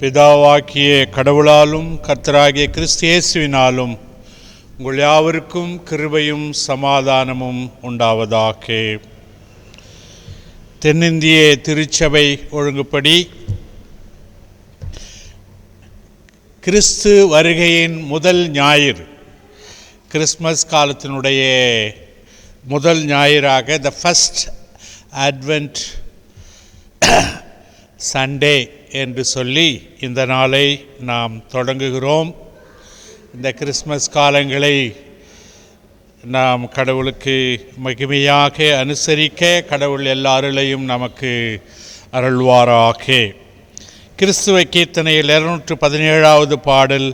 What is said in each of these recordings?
பிதாவாகிய கடவுளாலும் கர்த்தராகிய கிறிஸ்து இயேசுவினாலும் உங்கள் யாவருக்கும் கிருபையும் சமாதானமும் உண்டாவதாக. தென்னிந்திய திருச்சபை ஒழுங்குப்படி கிறிஸ்து வருகையின் முதல் ஞாயிறு, கிறிஸ்மஸ் காலத்தினுடைய முதல் ஞாயிறாக த ஃபஸ்ட் அட்வென்ட் சண்டே என்று சொல்லி இந்த நாளை நாம் தொடங்குகிறோம். இந்த கிறிஸ்மஸ் காலங்களை நாம் கடவுளுக்கு மகிமையாக அனுசரிக்க கடவுள் எல்லாரிலையும் நமக்கு அருள்வாராக. கிறிஸ்துவ கீர்த்தனையில் 217வது பாடல்,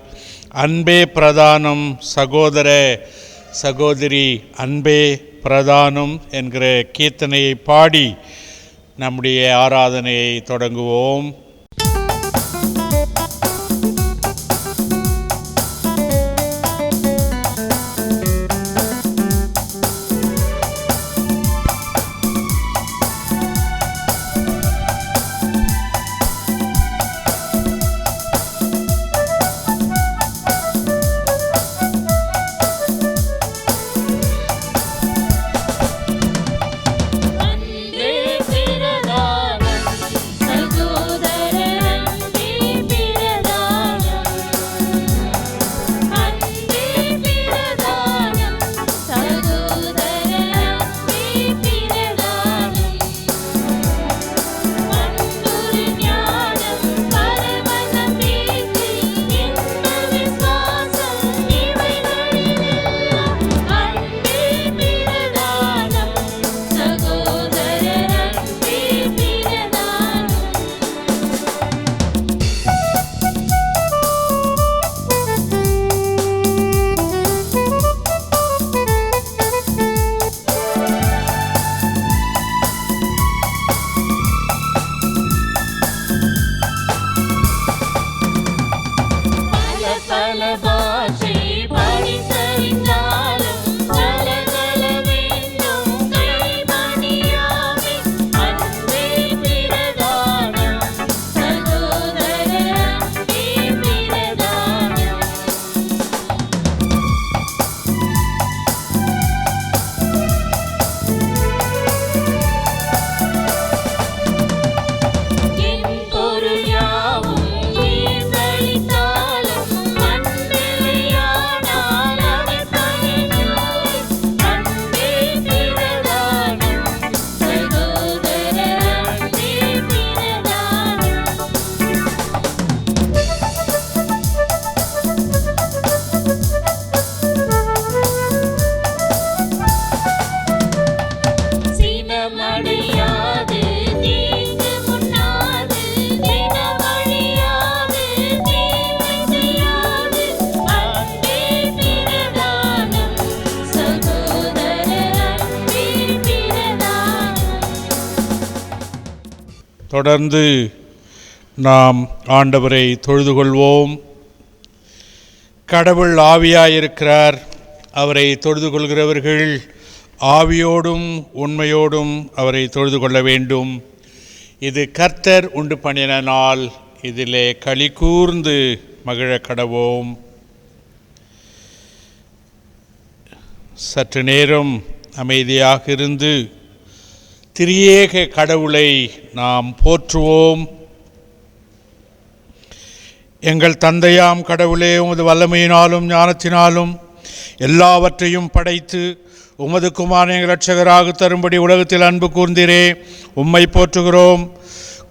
அன்பே பிரதானம் சகோதர சகோதரி அன்பே பிரதானம் என்கிற கீர்த்தனையை பாடி நம்முடைய ஆராதனையை தொடங்குவோம். தொடர்ந்து நாம் ஆண்டவரை தொழுது கொள்வோம். கடவுள் ஆவியாயிருக்கிறார். அவரை தொழுது கொள்கிறவர்கள் ஆவியோடும் உண்மையோடும் அவரை தொழுது கொள்ள வேண்டும். இது கர்த்தர் உண்டு பண்ணின நாள், இதிலே களி கூர்ந்து மகிழ கடவோம். சற்று நேரம் அமைதியாக இருந்து திரியேக கடவுளை நாம் போற்றுவோம். எங்கள் தந்தையாம் கடவுளே, உமது வல்லமையினாலும் ஞானத்தினாலும் எல்லாவற்றையும் படைத்து உமது குமாரனை எங்கள் இரட்சகராக தரும்படி உலகத்தில் அன்பு கூர்ந்தீரே, உம்மை போற்றுகிறோம்.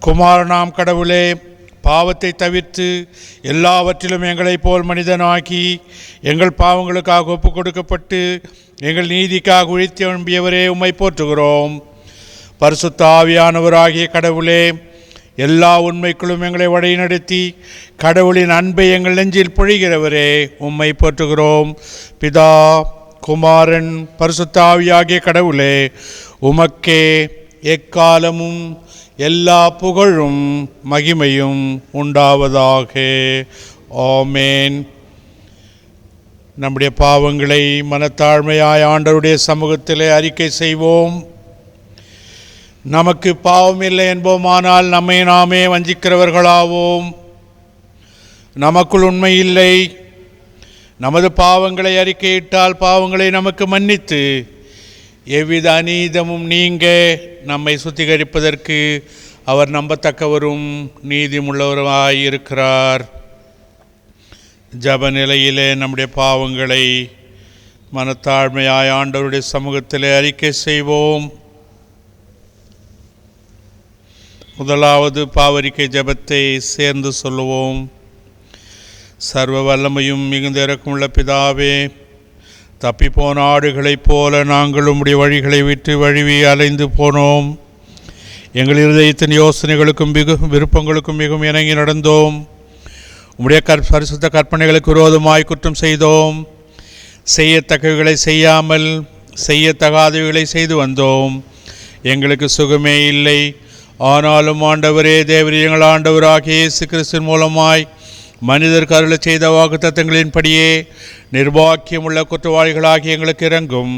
குமாரனாம் கடவுளே, பாவத்தை தவிர்த்து எல்லாவற்றிலும் எங்களைப் போல் மனிதனாக்கி எங்கள் பாவங்களுக்காக ஒப்பு கொடுக்கப்பட்டு எங்கள் நீதிக்காக உழைத்து எழும்பியவரே, உம்மை போற்றுகிறோம். பரிசுத்த ஆவியானவராகிய கடவுளே, எல்லா உண்மைக்குள்ளும் எங்களை வழிநடத்தி கடவுளின் அன்பை எங்கள் நெஞ்சில் பொழிகிறவரே, உம்மை போற்றுகிறோம். பிதா, குமாரன், பரிசுத்த ஆவியாகிய கடவுளே, உமக்கே எக்காலமும் எல்லா புகழும் மகிமையும் உண்டாவதாக. ஆமேன். நம்முடைய பாவங்களை மனத்தாழ்மையாய் ஆண்டவருடைய சமூகத்திலே அறிக்கை செய்வோம். நமக்கு பாவம் இல்லை என்போமானால் நம்மை நாமே வஞ்சிக்கிறவர்களாவோம். நமக்குள் உண்மை இல்லை. நமது பாவங்களை அறிக்கையிட்டால் பாவங்களை நமக்கு மன்னித்து எவ்வித அநீதமும் நீங்க நம்மை சுத்திகரிப்பதற்கு அவர் நம்பத்தக்கவரும் நீதியுள்ளவருமாய் இருக்கிறார். ஜப நிலையிலே நம்முடைய பாவங்களை மனத்தாழ்மையாய் ஆண்டவருடைய சமூகத்திலே அறிக்கை செய்வோம். முதலாவது பாவரிக்கை ஜபத்தை சேர்ந்து சொல்லுவோம். சர்வ வல்லமையும் மிகுந்த இரக்கமுள்ள பிதாவே, தப்பிப்போன ஆடுகளைப் போல நாங்கள் உம்முடைய வழிகளை விட்டு வழுவி அலைந்து போனோம். எங்கள் இருதயத்தின் யோசனைகளுக்கும் விருப்பங்களுக்கும் மிகவும் இணங்கி நடந்தோம். உம்முடைய பரிசுத்த கற்பனைகளுக்கு விரோதமாய் குற்றம் செய்தோம். செய்யத்தக்கவைகளை செய்யாமல் செய்யத்தகாதவைகளை செய்து வந்தோம். எங்களுக்கு சுகமே இல்லை. ஆனாலும் ஆண்டவரே தேவரீர், எங்கள் ஆண்டவராகிய இயேசு கிறிஸ்துவின் மூலமாய் மனிதருக்கு அருளச் செய்த வாக்குத்தத்தங்களின்படியே நிர்வாக்கியமுள்ள குற்றவாளிகளாகி எங்களுக்கு இறங்கும்.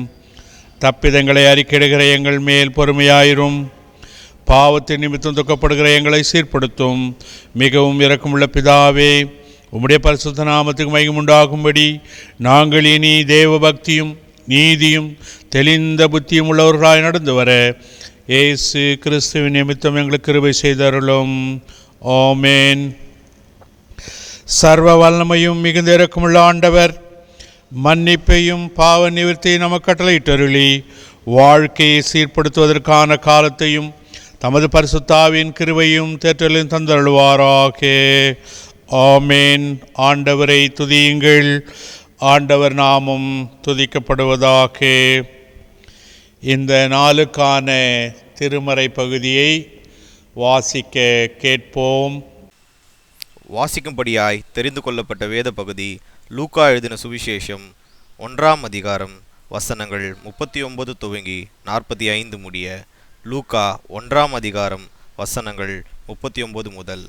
தப்பிதங்களை அறிக்கையிடுகிற எங்கள் மேல் பொறுமையாயிரும். பாவத்தின் நிமித்தம் துக்கப்படுகிற எங்களை சீர்படுத்தும். மிகவும் இரக்கமுள்ள பிதாவே, உம்முடைய பரிசுத்த நாமத்துக்கு மகிமை உண்டாகும்படி நாங்கள் இனி தேவ பக்தியும் நீதியும் தெளிந்த புத்தியும் உள்ளவர்களாய் நடந்து வர இயேசு கிறிஸ்துவின் நிமித்தம் எங்களுக்கு கிருபை செய்தருளும். ஆமென். சர்வ வல்லமையும் மிகுந்த இரக்கமுள்ள ஆண்டவர் மன்னிப்பையும் பாவ நிவர்த்தியை நமக்கு கட்டளையிட்டருளி வாழ்க்கையை சீர்படுத்துவதற்கான காலத்தையும் தமது பரிசுத்தாவின் கிருபையும் தேற்றலையும் தந்தருள்வாராக. ஆமென். ஆண்டவரை துதியுங்கள். ஆண்டவர் நாமம் துதிக்கப்படுவதாக. இந்த நாளுக்கான திருமறை பகுதியை வாசிக்க கேட்போம். வாசிக்கும்படியாய் தெரிந்து கொள்ளப்பட்ட வேத பகுதி லூக்கா எழுதின சுவிசேஷம் 1 அதிகாரம் வசனங்கள் 39 துவங்கி 45 முடிய. லூக்கா 1 அதிகாரம் வசனங்கள் 39 முதல்.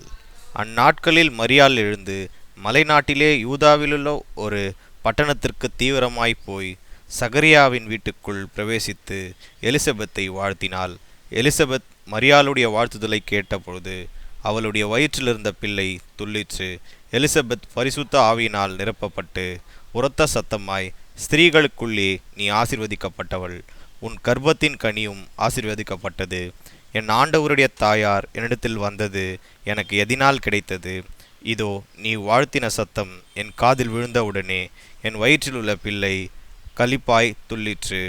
அந்நாட்களில் மரியாள் எழுந்து மலைநாட்டிலே யூதாவிலுள்ள ஒரு பட்டணத்திற்கு தீவிரமாய் போய் சகரியாவின் வீட்டுக்குள் பிரவேசித்து எலிசபெத்தை வாழ்த்தினாள். எலிசபெத் மரியாளுடைய வாழ்த்துதலை கேட்டபொழுது அவளுடைய வயிற்றிலிருந்த பிள்ளை துள்ளிற்று. எலிசபெத் பரிசுத்த ஆவியினால் நிரப்பப்பட்டு உரத்த சத்தமாய், ஸ்திரீகளுக்குள்ளே நீ ஆசீர்வதிக்கப்பட்டவள், உன் கர்ப்பத்தின் கனியும் ஆசீர்வதிக்கப்பட்டது. என் ஆண்டவருடைய தாயார் என்னிடத்தில் வந்தது எனக்கு எதினால் கிடைத்தது? இதோ நீ வாழ்த்தின சத்தம் என் காதில் விழுந்தவுடனே என் வயிற்றிலுள்ள பிள்ளை களிப்பாய் துள்ளிற்று.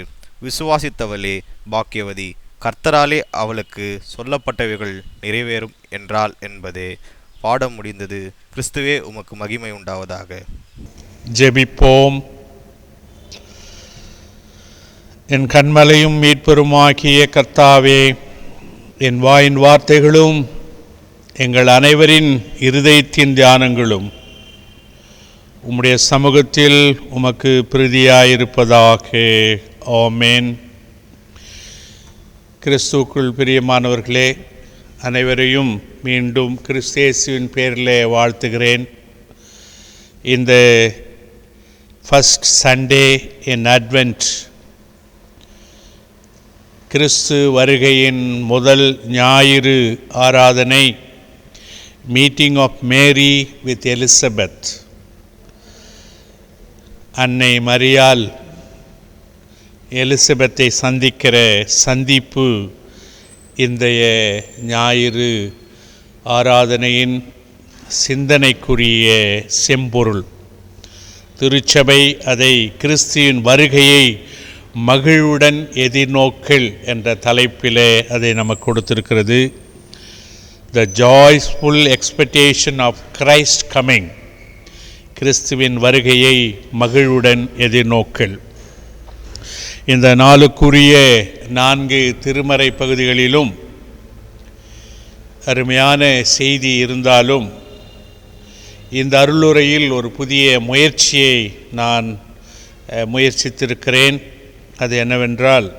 விசுவாசித்தவளே பாக்கியவதி, கர்த்தராலே அவளுக்கு சொல்லப்பட்டவைகள் நிறைவேறும் என்றாள் என்பதே. பாடம் முடிந்தது. கிறிஸ்துவே உமக்கு மகிமை உண்டாவதாக. ஜெபிப்போம். என் கண்மலையும் மீட்பெருமாகிய கர்த்தாவே, என் வாயின் வார்த்தைகளும் எங்கள் அனைவரின் இருதயத்தின் தியானங்களும் உம்முடைய சமூகத்தில் உமக்கு பிரீதியாயிருப்பதாக. ஆமென். கிறிஸ்துவுக்குள் பிரியமானவர்களே, அனைவரையும் மீண்டும் கிறிஸ்தேசுவின் பேரிலே வாழ்த்துகிறேன். இந்த ஃபர்ஸ்ட் சண்டே இன் அட்வென்ட், கிறிஸ்து வருகையின் முதல் ஞாயிறு ஆராதனை, meeting of Mary with Elizabeth. அன்னை மரியாள் எலிசபெத்தை சந்திக்கிற சந்திப்பு இன்றைய ஞாயிறு ஆராதனையின் சிந்தனைக்குரிய செம்பொருள். திருச்சபை அதை கிறிஸ்துவின் வருகையை மகிழ்வுடன் எதிர்நோக்கல் என்ற தலைப்பிலே அதை நமக்கு கொடுத்திருக்கிறது. The joyful expectation of Christ coming. கிறிஸ்துவின் வருகையை மகிழ்வுடன் எதிர்நோக்கல். இந்த நாளுக்குரிய 4 திருமறை பகுதிகளிலும் அருமையான செய்தி இருந்தாலும், இந்த அருளுரையில் ஒரு புதிய முயற்சியை நான் முயற்சித்திருக்கிறேன். அது என்னவென்றால்,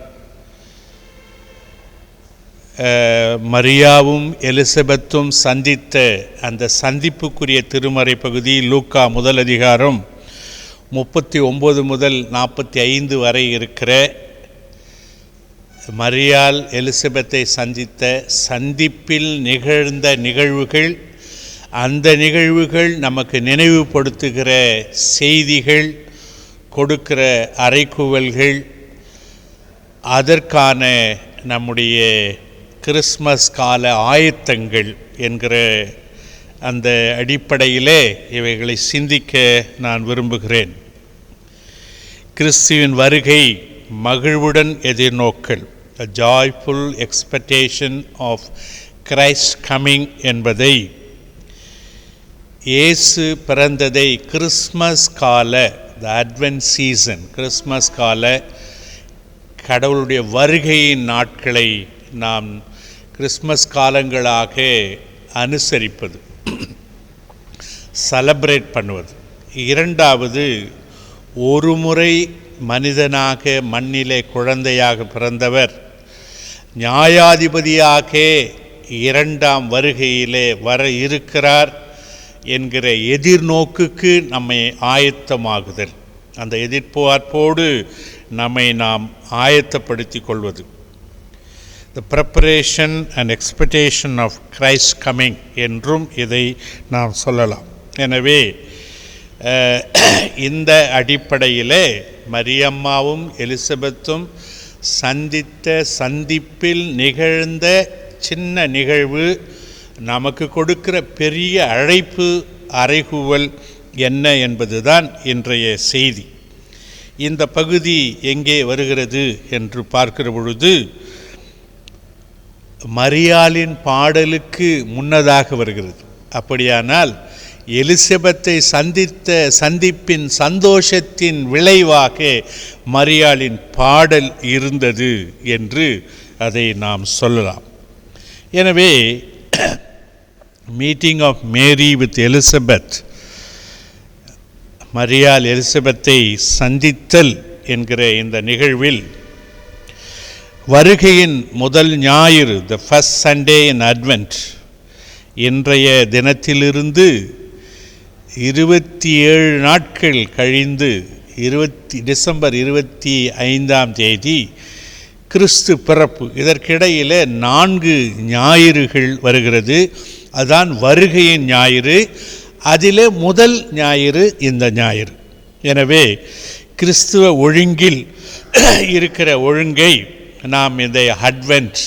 மரியாவும் எலிசபெத்தும் சந்தித்த அந்த சந்திப்புக்குரிய திருமறை பகுதி லூக்கா 1 அதிகாரம் 39 முதல் 45 வரை இருக்கிற மரியாள் எலிசபெத்தை சந்தித்த சந்திப்பில் நிகழ்ந்த நிகழ்வுகள், அந்த நிகழ்வுகள் நமக்கு நினைவுபடுத்துகிற செய்திகள், கொடுக்கிற அறைகூவல்கள், அதற்கான நம்முடைய கிறிஸ்மஸ் கால ஆயத்தங்கள் என்கிற அந்த அடிப்படையிலே இவைகளை சிந்திக்க நான் விரும்புகிறேன். கிறிஸ்துவின் வருகை மகிழ்வுடன் எதிர்நோக்கல், a joyful expectation of Christ coming என்பதை, இயேசு பிறந்ததை கிறிஸ்மஸ் கால, the Advent season, கிறிஸ்மஸ் கால கடவுளுடைய வருகையின் நாட்களை நாம் கிறிஸ்மஸ் காலங்களாக அனுசரிப்பது, செலப்ரேட் பண்ணுவது. இரண்டாவது, ஒரு முறை மனிதனாக மண்ணிலே குழந்தையாக பிறந்தவர் நியாயாதிபதியாக இரண்டாம் வருகையிலே வர இருக்கிறார் என்கிற எதிர்நோக்குக்கு நம்மை ஆயத்தமாகுதல், அந்த எதிர்பார்ப்போடு நம்மை நாம் ஆயத்தப்படுத்திக் கொள்வது. The preparation and expectation of Christ coming என்றும் இதை நாம் சொல்லலாம். எனவே இந்த அடிப்படையிலே மரியம்மாவும் எலிசபெத்தும் சந்தித்த சந்திப்பில் நிகழ்ந்த சின்ன நிகழ்வு நமக்கு கொடுக்கிற பெரிய அழைப்பு, அறைகூவல் என்ன என்பதுதான் இன்றைய செய்தி. இந்த பகுதி எங்கே வருகிறது என்று பார்க்கிற பொழுது மரியாளின் பாடலுக்கு முன்னதாக வருகிறது. அப்படியானால் எலிசபெத்தை சந்தித்த சந்திப்பின் சந்தோஷத்தின் விளைவாக மரியாளின் பாடல் இருந்தது என்று அதை நாம் சொல்லலாம். எனவே meeting of Mary with Elizabeth, மரியாள் எலிசபெத்தை சந்தித்தல் என்கிற இந்த நிகழ்வில் வருகையின் முதல் ஞாயிறு, the first Sunday in Advent, இன்றைய தினத்திலிருந்து 27 நாட்கள் கழிந்து டிசம்பர் 25 கிறிஸ்து பிறப்பு. இதற்கிடையில் 4 ஞாயிறுகள் வருகிறது. அதுதான் வருகையின் ஞாயிறு. அதிலே முதல் ஞாயிறு இந்த ஞாயிறு. எனவே கிறிஸ்துவ ஒழுங்கில் இருக்கிற ஒழுங்கை நாம் இந்த அட்வென்ட்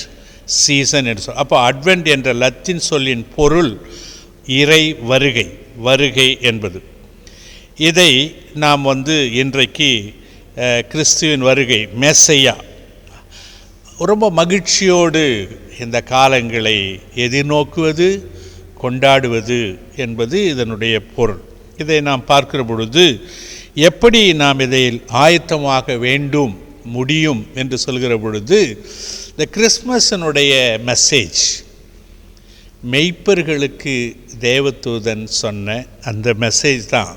சீசன் என்று சொல்ல. அப்போ அட்வென்ட் என்ற லத்தீன் சொல்லின் பொருள் இறை வருகை, வருகை என்பது. இதை நாம் இன்றைக்கு கிறிஸ்துவின் வருகை, மெஸ்ஸையா, ரொம்ப மகிழ்ச்சியோடு இந்த காலங்களை எதிர்நோக்குவது, கொண்டாடுவது என்பது இதனுடைய பொருள். இதை நாம் பார்க்கிற பொழுது எப்படி நாம் இதை ஆயத்தமாக வேண்டும், முடியும் என்று சொல்கிற பொழுது, இந்த கிறிஸ்மஸினுடைய மெசேஜ், மெய்ப்பர்களுக்கு தேவதூதன் சொன்ன அந்த மெசேஜ் தான்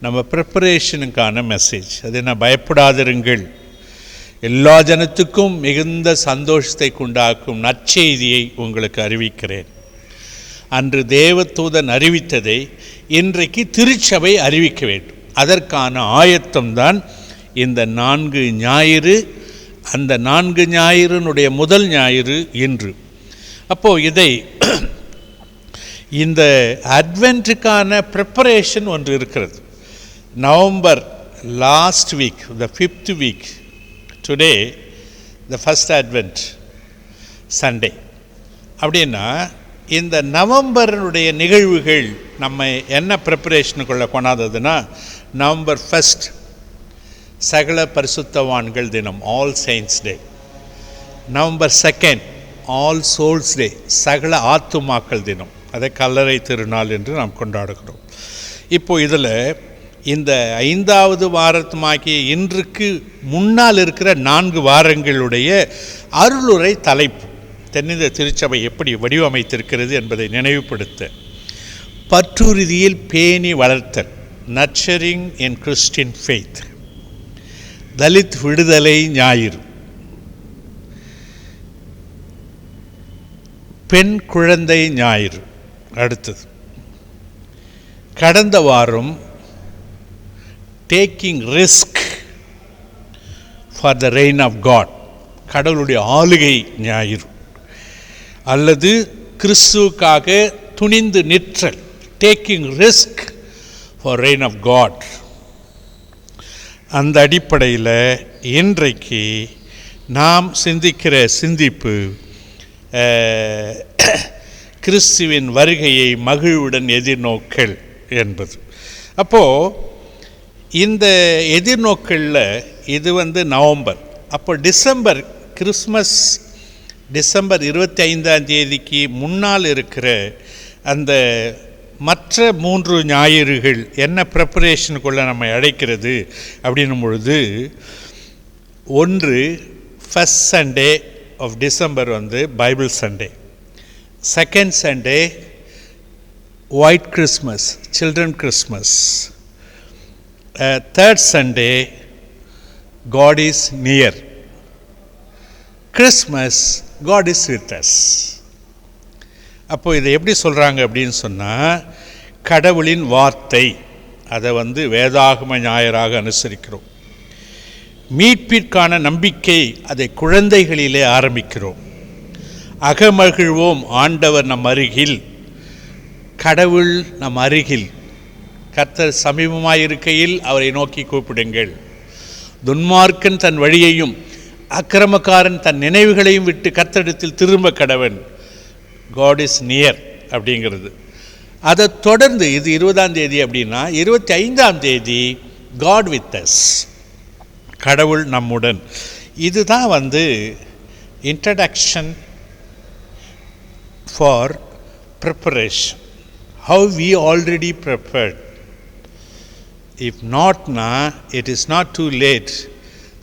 நம்ம ப்ரிப்பரேஷனுக்கான மெசேஜ். அது என்ன, பயப்படாதிருங்கள், எல்லா ஜனத்துக்கும் மிகுந்த சந்தோஷத்தை உண்டாக்கும் நற்செய்தியை உங்களுக்கு அறிவிக்கிறேன். அன்று தேவதூதன் அறிவித்ததை இன்றைக்கு திருச்சபை அறிவிக்க வேண்டும். அதற்கான ஆயத்தம்தான் இந்த 4 ஞாயிறு. அந்த 4 ஞாயிறுனுடைய முதல் ஞாயிறு இன்று. அப்போது இதை இந்த அட்வென்ட்டுக்கான ப்ரிப்பரேஷன் ஒன்று இருக்கிறது. November last week, the 5th week, today the first advent Sunday. அப்படின்னா இந்த நவம்பருடைய நிகழ்வுகள் நம்ம என்ன ப்ரிப்பரேஷனுக்குள்ளே கொண்டாந்ததுன்னா, நவம்பர் 1 சகல பரிசுத்தவான்கள் தினம், ஆல் செயின்ட்ஸ் டே. நவம்பர் 2 ஆல் சோல்ஸ் டே, சகல ஆத்துமாக்கள் தினம். அதை கல்லறை திருநாள் என்று நாம் கொண்டாடுகிறோம். இப்போ இதில் இந்த 5வது வாரத்துமாகிய இன்றுக்கு முன்னால் இருக்கிற 4 வாரங்களுடைய அருளுரை தலைப்பு, தென்னிந்திய திருச்சபை எப்படி வடிவமைத்திருக்கிறது என்பதை நினைவுபடுத்த, பற்றுறுதியில் பேணி வளர்த்தல், nurturing in Christian faith, Dalit விடுதலை ஞாயிறு, பெண் குழந்தை ஞாயிறு. அடுத்தது கடந்த வாரம் taking risk for the reign of God, கடவுளுடைய ஆளுகை ஞாயிறு, அல்லது கிறிஸ்துவுக்காக துணிந்து நிற்றல், taking risk for reign of God. அந்த அடிப்படையில் இன்றைக்கு நாம் சிந்திக்கிற சிந்திப்பு கிறிஸ்துவின் வருகையை மகிழ்வுடன் எதிர்நோக்கல் என்பது. அப்போது இந்த எதிர்நோக்கலில் இது நவம்பர். அப்போ டிசம்பர், கிறிஸ்மஸ் டிசம்பர் 25ஆம் தேதிக்கு முன்னால் இருக்கிற அந்த மற்ற 3 ஞாயிறுகள் என்ன ப்ரிப்பரேஷனுக்குள்ளே நம்ம அழைக்கிறது அப்படின்னும் பொழுது, ஒன்று first Sunday of December Bible Sunday, second Sunday white Christmas, children Christmas, third Sunday God is near, Christmas God is with us. அப்போ இதை எப்படி சொல்கிறாங்க அப்படின்னு சொன்னால், கடவுளின் வார்த்தை அதை வேதாகம ஞாயிறாக அனுசரிக்கிறோம். மீட்பிற்கான நம்பிக்கை அதை குழந்தைகளிலே ஆரம்பிக்கிறோம். அகமகிழ்வோம் ஆண்டவர் நம் அருகில், கடவுள் நம் அருகில், கர்த்தர் சமீபமாயிருக்கையில் அவரை நோக்கி கூப்பிடுங்கள். துன்மார்க்கன் தன் வழியையும் அக்கிரமக்காரன் தன் நினைவுகளையும் விட்டு கர்த்தரிடத்தில் திரும்ப கடவன். God is near அப்படிங்கிறது. அதை தொடர்ந்து இது 20ஆம் தேதி அப்படின்னா 25ஆம் தேதி God with us, கடவுள் நம்முடன். இதுதான் introduction for preparation. How we already prepared. If not, it is not too late.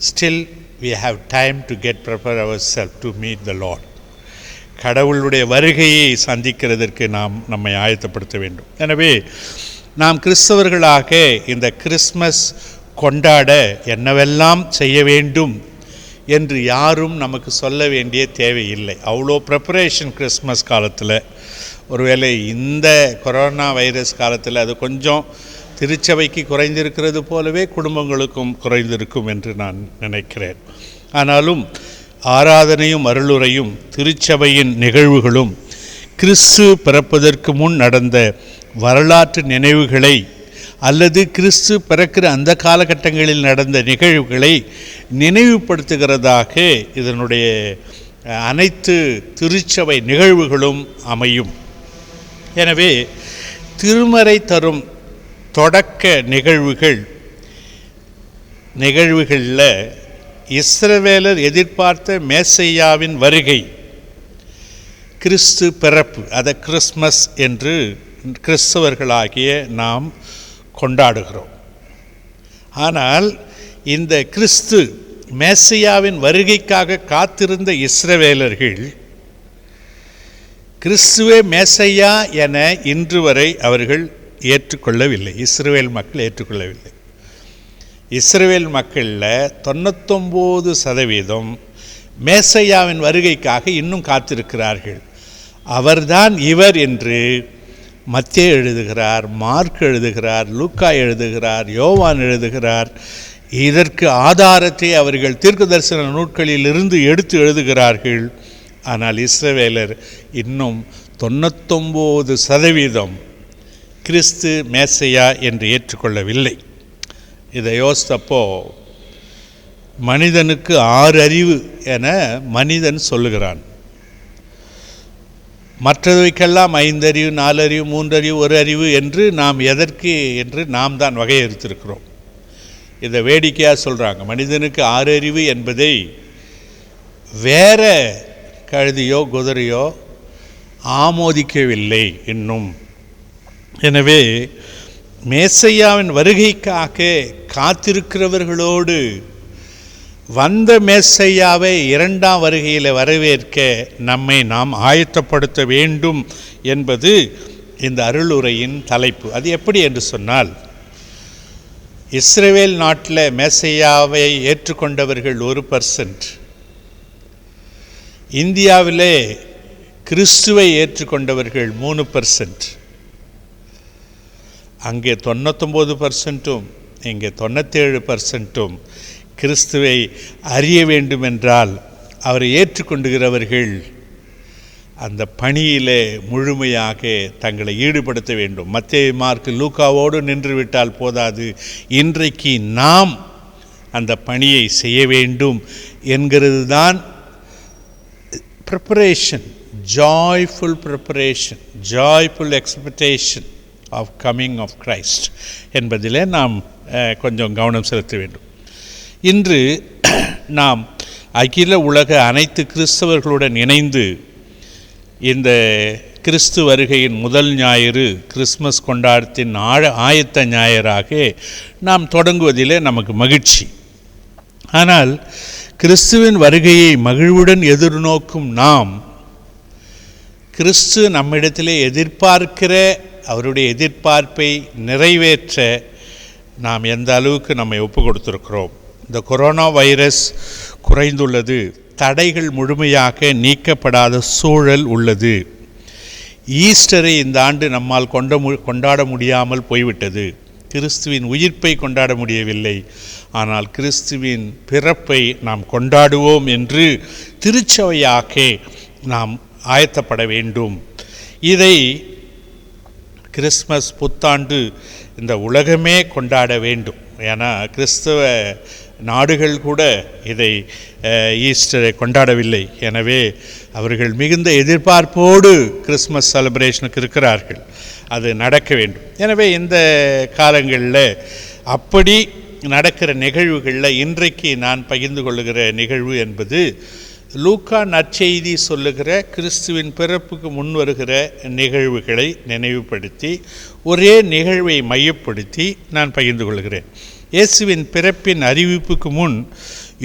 Still, we have time to get prepared ourselves to meet the Lord. கடவுளுடைய வருகையை சந்திக்கிறதற்கு நம்மை ஆயத்தப்படுத்த வேண்டும். எனவே நாம் கிறிஸ்தவர்களாக இந்த கிறிஸ்மஸ் கொண்டாட என்னவெல்லாம் செய்ய வேண்டும் என்று யாரும் நமக்கு சொல்ல வேண்டிய தேவையில்லை. அவ்வளோ ப்ரிப்பரேஷன் கிறிஸ்மஸ் காலத்தில். ஒருவேளை இந்த கொரோனா வைரஸ் காலத்தில் அது கொஞ்சம் திருச்சபைக்கு குறைந்திருக்கிறது போலவே குடும்பங்களுக்கும் குறைந்திருக்கும் என்று நான் நினைக்கிறேன். ஆனாலும் ஆராதனையும் அருளுரையும் திருச்சபையின் நிகழ்வுகளும் கிறிஸ்து பிறப்பதற்கு முன் நடந்த வரலாற்று நினைவுகளை அல்லது கிறிஸ்து பிறக்கிற அந்த காலகட்டங்களில் நடந்த நிகழ்வுகளை நினைவுபடுத்துகிறதாக இதனுடைய அனைத்து திருச்சபை நிகழ்வுகளும் அமையும். எனவே திருமறை தரும் தொடக்க நிகழ்வுகளில் இஸ்ரவேலர் எதிர்பார்த்த மேசையாவின் வருகை, கிறிஸ்து பிறப்பு, அதை கிறிஸ்மஸ் என்று கிறிஸ்தவர்களாகிய நாம் கொண்டாடுகிறோம். ஆனால் இந்த கிறிஸ்து மேசையாவின் வருகைக்காக காத்திருந்த இஸ்ரவேலர்கள் கிறிஸ்துவே மேசையா என இன்று வரை அவர்கள் ஏற்றுக்கொள்ளவில்லை. இஸ்ரவேல் மக்கள் ஏற்றுக்கொள்ளவில்லை. இஸ்ரவேல் மக்களில் 99% மேசையாவின் வருகைக்காக இன்னும் காத்திருக்கிறார்கள். அவர்தான் இவர் என்று மத்தேயு எழுதுகிறார், மார்க் எழுதுகிறார், லூக்கா எழுதுகிறார், யோவான் எழுதுகிறார். இதற்கு ஆதாரத்தை அவர்கள் தீர்க்கதரிசன நூல்களிலிருந்து எடுத்து எழுதுகிறார்கள். ஆனால் இஸ்ரவேலர் இன்னும் 99% கிறிஸ்து மேசையா என்று ஏற்றுக்கொள்ளவில்லை. இதை யோசித்தப்போ மனிதனுக்கு 6 அறிவு என மனிதன் சொல்லுகிறான். மற்றவைக்கெல்லாம் 5 அறிவு, 4 அறிவு, 3 அறிவு, 1 அறிவு என்று நாம் எதற்கு என்று நாம் தான் வகையறுத்திருக்கிறோம். இதை வேடிக்கையாக சொல்கிறாங்க. மனிதனுக்கு 6 அறிவு என்பதை வேற கழுதியோ குதிரையோ ஆமோதிக்கவில்லை இன்னும். எனவே மேசையாவின் வருகைக்காக காத்திருக்கிறவர்களோடு வந்த மேசையாவை 2ஆம் வருகையில் வரவேற்க நம்மை நாம் ஆயத்தப்படுத்த வேண்டும் என்பது இந்த அருளுரையின் தலைப்பு. அது எப்படி என்று சொன்னால், இஸ்ரவேல் நாட்டில் மேசையாவை ஏற்றுக்கொண்டவர்கள் 1%, இந்தியாவிலே கிறிஸ்துவை ஏற்றுக்கொண்டவர்கள் 3%. அங்கே 99%, இங்கே 97% கிறிஸ்துவை அறிய வேண்டுமென்றால் அவரை ஏற்றுக்கொண்டுகிறவர்கள் அந்த பணியிலே முழுமையாக தங்களை ஈடுபடுத்த வேண்டும். மத்தேயு, மார்க்கு, லூக்காவோடு நின்றுவிட்டால் போதாது, இன்றைக்கு நாம் அந்த பணியை செய்ய வேண்டும் என்கிறது தான் preparation, joyful preparation, joyful expectation of coming of Christ என்பதிலே நாம் கொஞ்சம் கவனம் செலுத்த வேண்டும். இன்று நாம் அகில உலக அனைத்து கிறிஸ்தவர்களுடன் இணைந்து இந்த கிறிஸ்து வருகையின் முதல் ஞாயிறு கிறிஸ்மஸ் கொண்டாட்டத்தின் ஆயத்த ஞாயிறாக நாம் தொடங்குவதிலே நமக்கு மகிழ்ச்சி. ஆனால் கிறிஸ்துவின் வருகையை மகிழ்வுடன் எதிர்நோக்கும் நாம், கிறிஸ்து நம்மிடத்திலே எதிர்பார்க்கிற அவருடைய எதிர்பார்ப்பை நிறைவேற்ற நாம் எந்த அளவுக்கு நம்மை ஒப்பு கொடுத்திருக்கிறோம். இந்த கொரோனா வைரஸ் குறைந்துள்ளது, தடைகள் முழுமையாக நீக்கப்படாத சூழல் உள்ளது. ஈஸ்டரை இந்த ஆண்டு நம்மால் கொண்டாட முடியாமல் போய்விட்டது. கிறிஸ்துவின் உயிர்ப்பை கொண்டாட முடியவில்லை. ஆனால் கிறிஸ்துவின் பிறப்பை நாம் கொண்டாடுவோம் என்று திருச்சபையாக நாம் ஆயத்தப்பட வேண்டும். இதை கிறிஸ்மஸ் புத்தாண்டு இந்த உலகமே கொண்டாட வேண்டும். ஏன்னா கிறிஸ்தவ நாடுகள் கூட இதை ஈஸ்டரை கொண்டாடவில்லை. எனவே அவர்கள் மிகுந்த எதிர்பார்ப்போடு கிறிஸ்மஸ் செலிப்ரேஷனுக்கு இருக்கிறார்கள். அது நடக்க வேண்டும். எனவே இந்த காலங்களில் அப்படி நடக்கிற நிகழ்வுகளில் இன்றைக்கு நான் பகிர்ந்து கொள்ளுகிற நிகழ்வு என்பது லூக்கா நற்செய்தி சொல்லுகிற கிறிஸ்துவின் பிறப்புக்கு முன் வருகிற நிகழ்வுகளை நினைவுபடுத்தி ஒரே நிகழ்வை மையப்படுத்தி நான் பகிர்ந்து கொள்கிறேன். இயேசுவின் பிறப்பின் அறிவிப்புக்கு முன்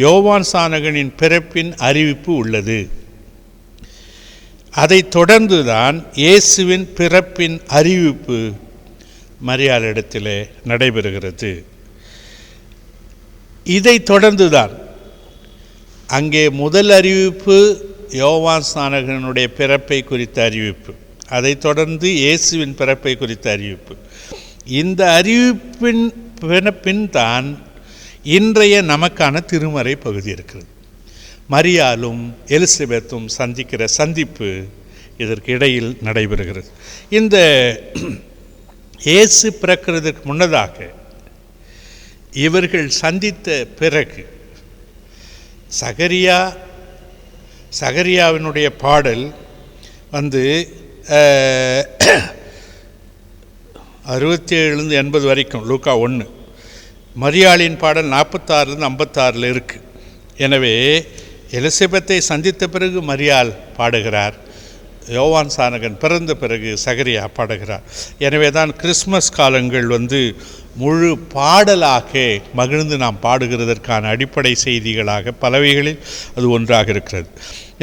யோவான் ஸ்நானகனின் பிறப்பின் அறிவிப்பு உள்ளது. அதை தொடர்ந்து தான் இயேசுவின் பிறப்பின் அறிவிப்பு மரியாளிடத்தில் நடைபெறுகிறது. இதை தொடர்ந்து தான் அங்கே முதல் அறிவிப்பு யோவான் ஸ்நானகனுடைய பிறப்பை குறித்த அறிவிப்பு, அதை தொடர்ந்து இயேசுவின் பிறப்பை குறித்த அறிவிப்பு. இந்த அறிவிப்பின் பின் தான் இன்றைய நமக்கான திருமறை பகுதி இருக்கிறது. மரியாளும் எலிசபெத்தும் சந்திக்கிற சந்திப்பு இதற்கு இடையில் நடைபெறுகிறது. இந்த இயேசு பிறக்கிறதுக்கு முன்னதாக இவர்கள் சந்தித்த பிறகு சகரியாவினுடைய பாடல் 67-80 வரைக்கும் லூக்கா 1, மரியாளின் பாடல் 46-56 இருக்குது. எனவே எலிசபெத்தை சந்தித்த பிறகு மரியாள் பாடுகிறார், யோவான் ஸ்நானகன் பிறந்த பிறகு சகரியா பாடுகிறார். எனவே தான் கிறிஸ்மஸ் காலங்கள் முழு பாடலாக மகிழ்ந்து நாம் பாடுகிறதற்கான அடிப்படை செய்திகளாக பலவைகளில் அது ஒன்றாக இருக்கிறது.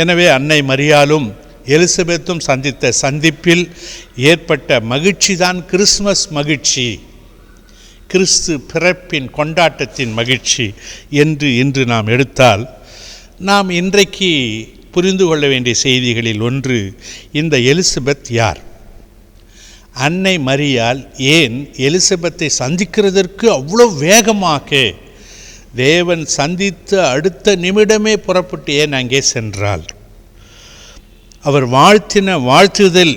எனவே அன்னை மரியாளும் எலிசபெத்தும் சந்தித்த சந்திப்பில் ஏற்பட்ட மகிழ்ச்சி தான் கிறிஸ்மஸ் மகிழ்ச்சி, கிறிஸ்து பிறப்பின் கொண்டாட்டத்தின் மகிழ்ச்சி என்று இன்று நாம் எடுத்தால், நாம் இன்றைக்கு புரிந்து கொள்ள வேண்டிய செய்திகளில் ஒன்று, இந்த எலிசபெத் யார்? அன்னை மரியாள் ஏன் எலிசபெத்தை சந்திக்கிறதற்கு அவ்வளோ வேகமாக தேவன் சந்தித்த அடுத்த நிமிடமே புறப்பட்டு ஏன் அங்கே சென்றாள்? அவர் வாழ்த்தின வாழ்த்துதல்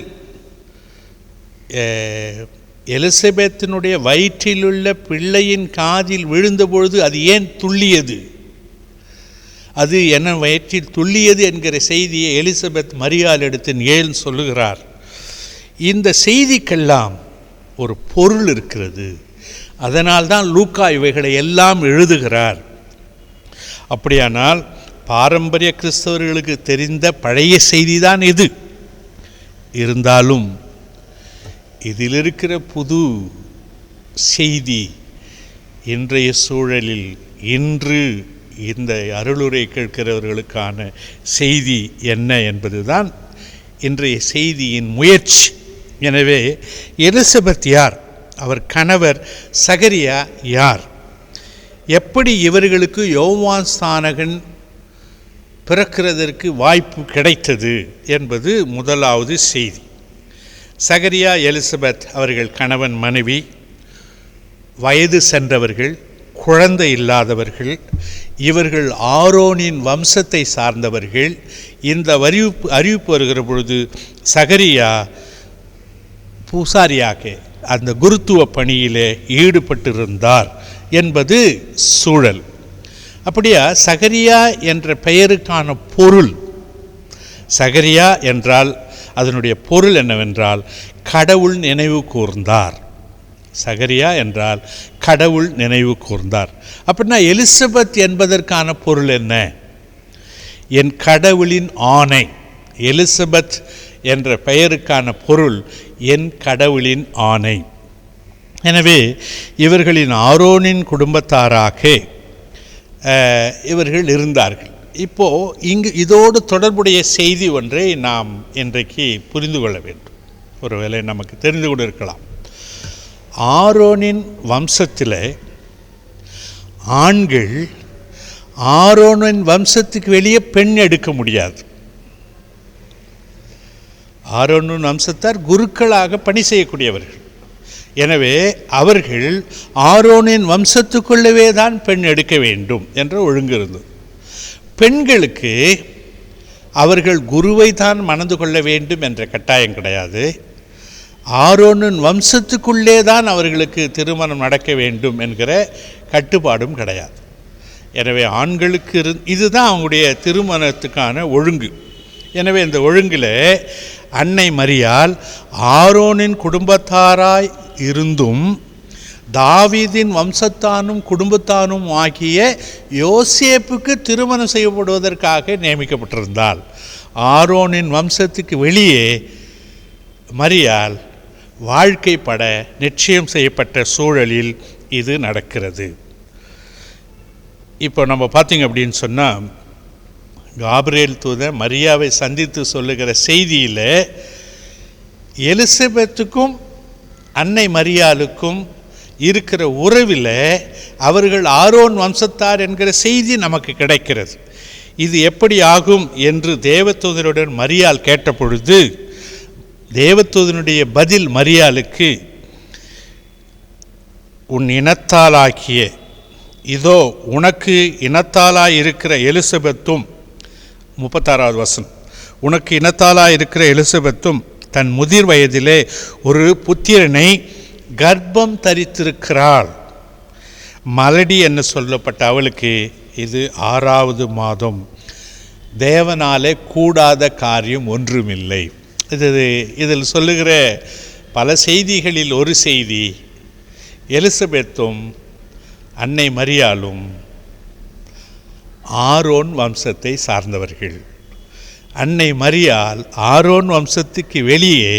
எலிசபெத்தினுடைய வயிற்றிலுள்ள பிள்ளையின் காதில் விழுந்தபொழுது அது ஏன் துள்ளியது? அது என்ன வயிற்றில் துள்ளியது என்கிற செய்தியை எலிசபெத் மரியாள் எடுத்து ஏன் சொல்லுகிறார்? இந்த செய்திக்கெல்லாம் ஒரு பொருள் இருக்கிறது. அதனால்தான் லூக்கா இவைகளை எல்லாம் எழுதுகிறார். அப்படியானால் பாரம்பரிய கிறிஸ்தவர்களுக்கு தெரிந்த பழைய செய்தி தான் இது. இருந்தாலும் இதில் இருக்கிற புது செய்தி இன்றைய சூழலில் இன்று இந்த அருளுரை கேட்கிறவர்களுக்கான செய்தி என்ன என்பதுதான் இன்றைய செய்தியின் முயற்சி. எனவே எலிசபெத் யார்? அவர் கணவர் சகரியா யார்? எப்படி இவர்களுக்கு யோவான் ஸ்நானகன் பிறக்கிறதற்கு வாய்ப்பு கிடைத்தது என்பது முதலாவது செய்தி. சகரியா எலிசபெத் அவர்கள் கணவன் மனைவி, வயது சென்றவர்கள், குழந்தை இல்லாதவர்கள், இவர்கள் ஆரோனின் வம்சத்தை சார்ந்தவர்கள். இந்த அறிவிப்பு வருகிற பொழுது சகரியா பூசாரியாக அந்த குருத்துவ பணியிலே ஈடுபட்டிருந்தார் என்பது சூழல். அப்படியா, சகரியா என்ற பெயருக்கான பொருள், சகரியா என்றால் அதனுடைய பொருள் என்னவென்றால் கடவுள் நினைவு கூர்ந்தார். சகரியா என்றால் கடவுள் நினைவு கூர்ந்தார். அப்படின்னா எலிசபெத் என்பதற்கான பொருள் என்ன? என் கடவுளின் ஆணை. எலிசபெத் என்ற பெயருக்கான பொருள் என் கடவுளின் ஆணை. எனவே இவர்களின் ஆரோனின் குடும்பத்தாராக இவர்கள் இருந்தார்கள். இப்போது இங்கு இதோடு தொடர்புடைய செய்தி ஒன்றை நாம் இன்றைக்கு புரிந்து கொள்ள வேண்டும். ஒருவேளை நமக்கு தெரிந்து கொண்டு இருக்கலாம். ஆரோனின் வம்சத்தில் ஆண்கள் ஆரோனின் வம்சத்துக்கு வெளியே பெண் எடுக்க முடியாது. ஆரோனின் வம்சத்தார் குருக்களாக பணி செய்யக்கூடியவர்கள். எனவே அவர்கள் ஆரோனின் வம்சத்துக்குள்ளவே தான் பெண் எடுக்க வேண்டும் என்ற ஒழுங்கு இருந்தது. பெண்களுக்கு அவர்கள் குருவை தான் மணந்து கொள்ள வேண்டும் என்ற கட்டாயம் கிடையாது. ஆரோனின் வம்சத்துக்குள்ளே தான் அவர்களுக்கு திருமணம் நடக்க வேண்டும் என்கிற கட்டுப்பாடும் கிடையாது. எனவே ஆண்களுக்கு இதுதான் அவங்களுடைய திருமணத்துக்கான ஒழுங்கு. எனவே இந்த ஒழுங்கில் அன்னை மரியாள் ஆரோனின் குடும்பத்தாராய் இருந்தும் தாவீதின் வம்சத்தானும் குடும்பத்தானும் ஆகிய யோசேப்புக்கு திருமணம் செய்யப்படுவதற்காக நியமிக்கப்பட்டிருந்தாள். ஆரோனின் வம்சத்துக்கு வெளியே மரியாள் வாழ்க்கைப்பட நிச்சயம் செய்யப்பட்ட சூழலில் இது நடக்கிறது. இப்போ நம்ம பார்த்திங்க அப்படின்னு சொன்னால், காபிரியேல் தூதன் மரியாவை சந்தித்து சொல்லுகிற செய்தியில் எலிசபெத்துக்கும் அன்னை மரியாளுக்கும் இருக்கிற உறவில் அவர்கள் ஆரோன் வம்சத்தார் என்கிற செய்தி நமக்கு கிடைக்கிறது. இது எப்படி ஆகும் என்று தேவதூதனுடன் மரியாள் கேட்ட பொழுது தேவதூதனுடைய பதில் மரியாளுக்கு, உன் இனத்தாலாகிய இதோ உனக்கு இனத்தாலாய் இருக்கிற எலிசபெத்தும், 36வது வசனம், உனக்கு இனத்தாலாய் இருக்கிற எலிசபெத்தும் தன் முதிர் வயதிலே ஒரு புத்திரனை கர்ப்பம் தரித்திருக்கிறாள். மலடி என்ன சொல்லப்பட்ட அவளுக்கு இது 6வது மாதம். தேவனாலே கூடாத காரியம் ஒன்றுமில்லை. இதில் சொல்லுகிற பல செய்திகளில் ஒரு செய்தி, எலிசபெத்தும் அன்னை மரியாளும் ஆரோன் வம்சத்தை சார்ந்தவர்கள். அன்னை மரியாள் ஆரோன் வம்சத்துக்கு வெளியே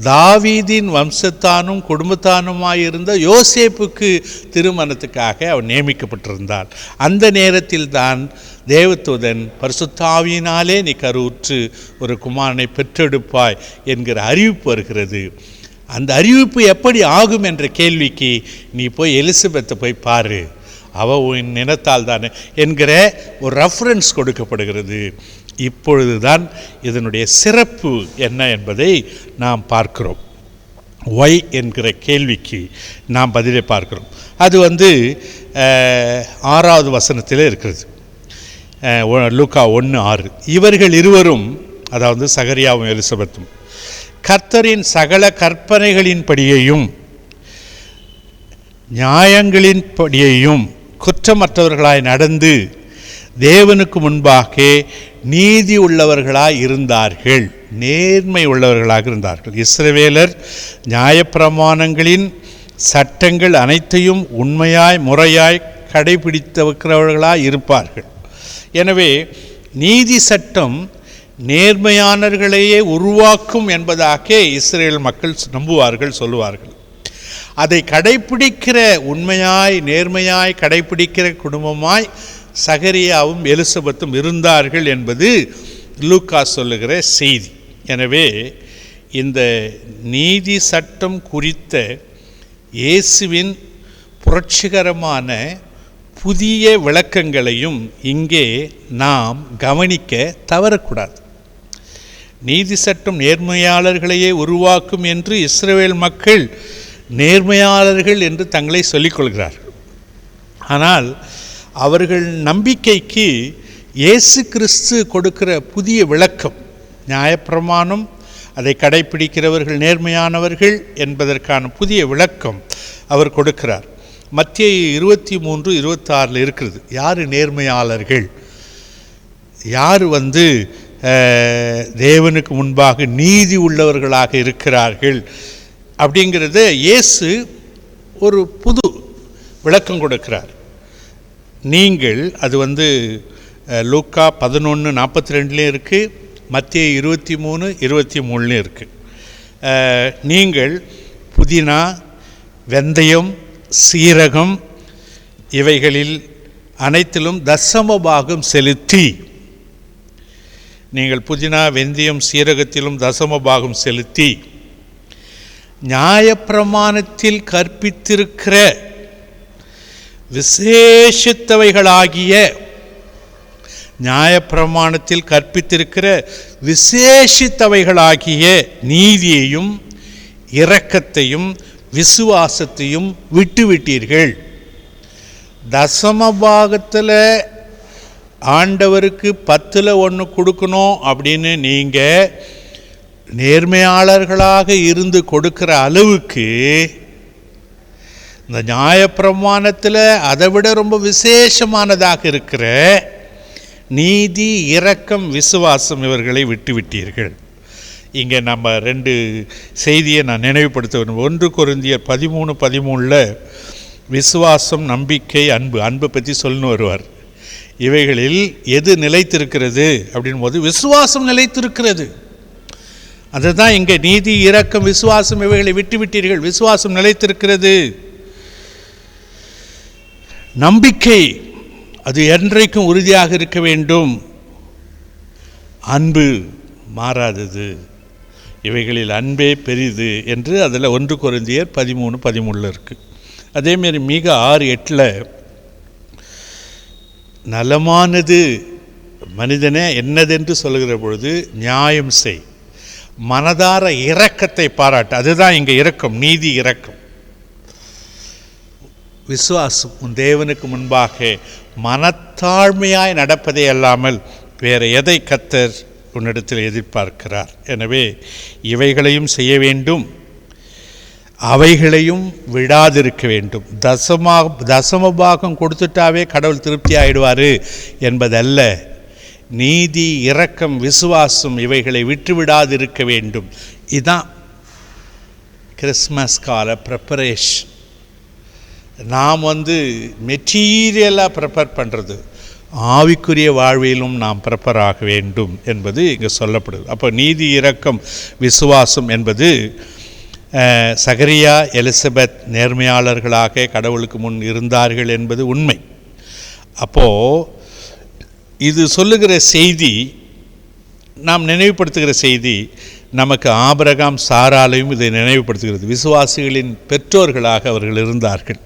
தாவீதின் வம்சத்தானும் குடும்பத்தானுமாயிருந்த யோசேப்புக்கு திருமணத்துக்காக அவர் நியமிக்கப்பட்டிருந்தாள். அந்த நேரத்தில் தான் தேவதூதன் பரிசுத்த ஆவியினாலே நீ கருவுற்று ஒரு குமாரனை பெற்றெடுப்பாய் என்கிற அறிவிப்பு வருகிறது. அந்த அறிவிப்பு எப்படி ஆகும் என்ற கேள்விக்கு நீ போய் எலிசபெத்தை போய் பாரு, அவள் உன் நினைத்தால் தானே என்கிற ஒரு ரெஃபரன்ஸ் கொடுக்கப்படுகிறது. இப்பொழுது தான் இதனுடைய சிறப்பு என்ன என்பதை நாம் பார்க்கிறோம். ஒய் என்கிற கேள்விக்கு நாம் பதிலை பார்க்கிறோம். அது 6வது வசனத்தில் இருக்கிறது. லூக்கா 1:6, இவர்கள் இருவரும், அதாவது சகரியாவும் எலிசபெத்தும், கர்த்தரின் சகல கற்பனைகளின்படியையும் நியாயங்களின்படியையும் குற்றமற்றவர்களாய் நடந்து தேவனுக்கு முன்பாக நீதி உள்ளவர்களாய் இருந்தார்கள், நேர்மை உள்ளவர்களாக இருந்தார்கள். இஸ்ரவேலர் நியாயப்பிரமாணங்களின் சட்டங்கள் அனைத்தையும் உண்மையாய் முறையாய் கடைபிடித்தவர்களாய் இருப்பார்கள். எனவே நீதி சட்டம் நேர்மையானவர்களையே உருவாக்கும் என்பதாக இஸ்ரேல் மக்கள் நம்புவார்கள், சொல்லுவார்கள். அதை கடைபிடிக்கிற, உண்மையாய் நேர்மையாய் கடைபிடிக்கிற குடும்பமாய் சகரியாவும் எலிசபெத்தும் இருந்தார்கள் என்பது லூக்கா சொல்லுகிற செய்தி. எனவே இந்த நீதி சட்டம் குறித்த இயேசுவின் புரட்சிகரமான புதிய விளக்கங்களையும் இங்கே நாம் கவனிக்க தவறக்கூடாது. நீதி சட்டம் நேர்மையாளர்களையே உருவாக்கும் என்று இஸ்ரவேல் மக்கள் நேர்மையாளர்கள் என்று தங்களை சொல்லிக்கொள்கிறார்கள். ஆனால் அவர்கள் நம்பிக்கைக்கு இயேசு கிறிஸ்து கொடுக்கிற புதிய விளக்கம், நியாயப்பிரமாணம், அதை கடைப்பிடிக்கிறவர்கள் நேர்மையானவர்கள் என்பதற்கான புதிய விளக்கம் அவர் கொடுக்கிறார். மத்தேயு 23:26 இருக்கிறது. யார் நேர்மையாளர்கள், யார் தேவனுக்கு முன்பாக நீதி உள்ளவர்களாக இருக்கிறார்கள் அப்படிங்கிறத இயேசு ஒரு புது விளக்கம் கொடுக்கிறார். நீங்கள் அது லூக்கா 11:42 இருக்குது, மத்தேயு 23:23 இருக்குது. நீங்கள் புதினா, வெந்தயம், சீரகம் இவைகளில் அனைத்திலும் தசமபாகம் செலுத்தி, நீங்கள் புதினா, வெந்தயம், சீரகத்திலும் தசமபாகம் செலுத்தி நியாயப்பிரமாணத்தில் கற்பித்திருக்கிற விசேஷித்தவைகளாகிய நீதியையும் இரக்கத்தையும் விசுவாசத்தையும் விட்டுவிட்டீர்கள். தசமபாகத்தில் ஆண்டவருக்கு 10% கொடுக்கணும் அப்படின்னு நீங்கள் நேர்மையாளர்களாக இருந்து கொடுக்கிற அளவுக்கு இந்த நியாயப்பிரமாணத்தில் அதை விட ரொம்ப விசேஷமானதாக இருக்கிற நீதி, இரக்கம், விசுவாசம் இவர்களை விட்டுவிட்டீர்கள். இங்கே நம்ம 2 செய்தியை நான் நினைவுபடுத்த வேண்டும். 1 கொரிந்தியர் 13:13 விசுவாசம், நம்பிக்கை, அன்பை பற்றி சொல்லணும் வருவார். இவைகளில் எது நிலைத்திருக்கிறது அப்படின் போது விசுவாசம் நிலைத்திருக்கிறது. அதுதான் இங்கே நீதி, இரக்கம், விசுவாசம் இவைகளை விட்டுவிட்டீர்கள், விசுவாசம் நிலைத்திருக்கிறது. நம்பிக்கை அது என்றைக்கும் உறுதியாக இருக்க வேண்டும். அன்பு மாறாதது, இவைகளில் அன்பே பெரிது என்று அதில் 1 கொரிந்தியர் 13:13 இருக்குது. அதேமாரி மிக 6:8 நலமானது மனிதனே என்னதென்று சொல்லுகிற பொழுது நியாயம் செய், மனதார இரக்கத்தை பாராட்டு. அதுதான் இங்கே இரக்கம், நீதி, இரக்கம். விசுவாசம் உன் தேவனுக்கு முன்பாக மனத்தாழ்மையாய் நடப்பதே அல்லாமல் வேறு எதை கர்த்தர் உன்னிடத்தில் எதிர்பார்க்கிறார். எனவே இவைகளையும் செய்ய வேண்டும், அவைகளையும் விடாதிருக்க வேண்டும். தசமபாகம் கொடுத்துட்டாவே கடவுள் திருப்தி ஆகிடுவார் என்பதல்ல. நீதி, இரக்கம், விசுவாசம் இவைகளை விட்டுவிடாதிருக்க வேண்டும். இதுதான் கிறிஸ்மஸ் கால ப்ரிப்பரேஷன். நாம் மெட்டீரியலாக ப்ரிப்பேர் பண்ணுறது, ஆவிக்குரிய வாழ்விலும் நாம் ப்ரிப்பேர் ஆக வேண்டும் என்பது இங்கே சொல்லப்படுது. அப்போ நீதி, இரக்கம், விசுவாசம் என்பது சகரியா, எலிசபெத் நேர்மையாளர்களாக கடவுளுக்கு முன் இருந்தார்கள் என்பது உண்மை. அப்போது இது சொல்லுகிற செய்தி, நாம் நினைவுபடுத்துகிற செய்தி நமக்கு ஆபிரகாம், சாராலையும் இதை நினைவுபடுத்துகிறது. விசுவாசிகளின் பெற்றோர்களாக அவர்கள் இருந்தார்கள்.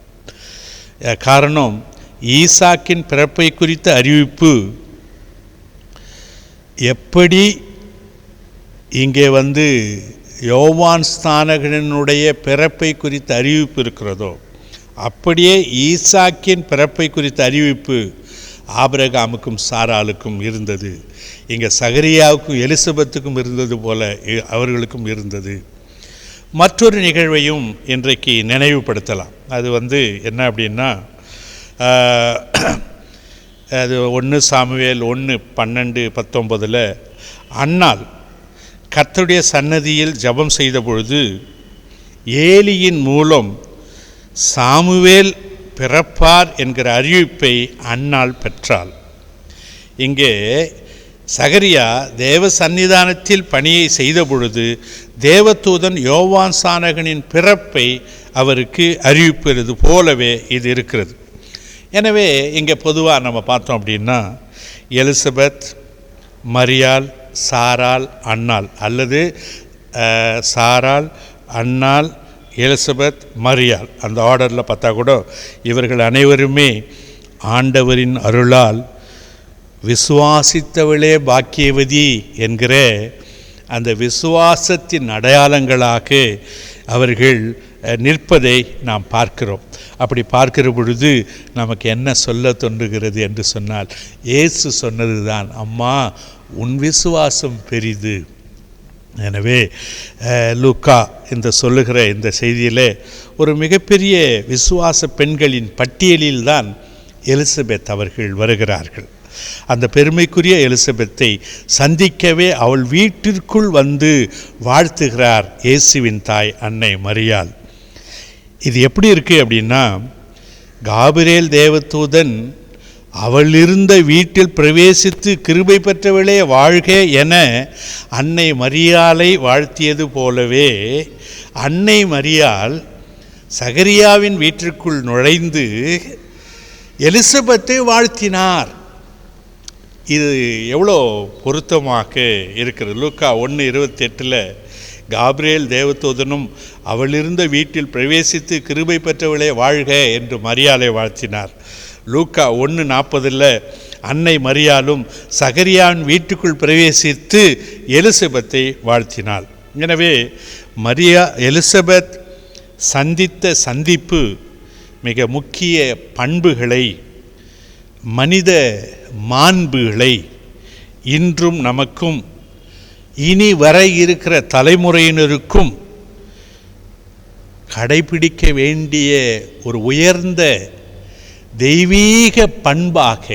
காரணம், ஈசாக்கின் பிறப்பை குறித்த அறிவிப்பு எப்படி இங்கே யோவான் ஸ்நானகனுடைய பிறப்பை குறித்த அறிவிப்பு இருக்கிறதோ அப்படியே ஈசாக்கின் பிறப்பை குறித்த அறிவிப்பு ஆபிரகாமுக்கும் சாராளுக்கும் இருந்தது. இங்கே சகரியாவுக்கும் எலிசபெத்துக்கும் இருந்தது போல அவர்களுக்கும் இருந்தது. மற்றொரு நிகழ்வையும் இன்றைக்கு நினைவுபடுத்தலாம். அது என்ன அப்படின்னா, அது 1 சாமுவேல் 1:12-19 அன்னாள் கர்த்தருடைய சன்னதியில் ஜெபம் செய்த பொழுது ஏலியின் மூலம் சாமுவேல் பிறப்பார் என்கிற அறிவிப்பை அன்னாள் பெற்றாள். இங்கே சகரியா தேவ சன்னிதானத்தில் பணியை செய்த பொழுது தேவதூதன் யோவான் ஸ்நானகனின் பிறப்பை அவருக்கு அறிவிப்பது போலவே இது இருக்கிறது. எனவே இங்கே பொதுவாக நம்ம பார்த்தோம் அப்படின்னா எலிசபெத், மரியாள், சாராள், அன்னாள், அல்லது சாராள், அன்னாள், எலிசபெத், மரியாள், அந்த ஆர்டரில் பார்த்தா கூட இவர்கள் அனைவருமே ஆண்டவரின் அருளால் விசுவாசித்தவளே பாக்கியவதி என்கிற அந்த விசுவாசத்தின் அடையாளங்களாக அவர்கள் நிற்பதை நாம் பார்க்கிறோம். அப்படி பார்க்கிற பொழுது நமக்கு என்ன சொல்ல தோன்றுகிறது என்று சொன்னால், இயேசு சொன்னது தான், அம்மா உன் விசுவாசம் பெரிது. எனவே லூக்கா இந்த சொல்லுகிற இந்த செய்தியில் ஒரு மிகப்பெரிய விசுவாச பெண்களின் பட்டியலில் தான் எலிசபெத் அவர்கள் வருகிறார்கள். அந்த பெருமைக்குரிய எலிசபெத்தை சந்திக்கவே அவள் வீட்டிற்குள் வந்து வாழ்த்துகிறார் இயேசுவின் தாய் அன்னை மரியாள். இது எப்படி இருக்குது அப்படின்னா, காபிரேல் தேவதூதன் அவள் இருந்த வீட்டில் பிரவேசித்து கிருபை பெற்றவளே வாழ்க என அன்னை மரியாளை வாழ்த்தியது போலவே அன்னை மரியாள் சகரியாவின் வீட்டிற்குள் நுழைந்து எலிசபெத்தை வாழ்த்தினார். இது எவ்வளோ பொருத்தமாக இருக்கிறது. லூக்கா 1:28 காபிரேல் தேவதூதனும் அவள் இருந்த வீட்டில் பிரவேசித்து கிருபை பெற்றவளே வாழ்க என்று மரியாளை வாழ்த்தினார். லூக்கா 1:40 அன்னை மரியாளும் சகரியாவின் வீட்டுக்குள் பிரவேசித்து எலிசபெத்தை வாழ்த்தினாள். எனவே எலிசபெத் சந்தித்த சந்திப்பு மிக முக்கிய பண்புகளை, மனித மாண்புகளை இன்றும் நமக்கும் இனி வர இருக்கிற தலைமுறையினருக்கும் கடைபிடிக்க வேண்டிய ஒரு உயர்ந்த தெய்வீக பண்பாக,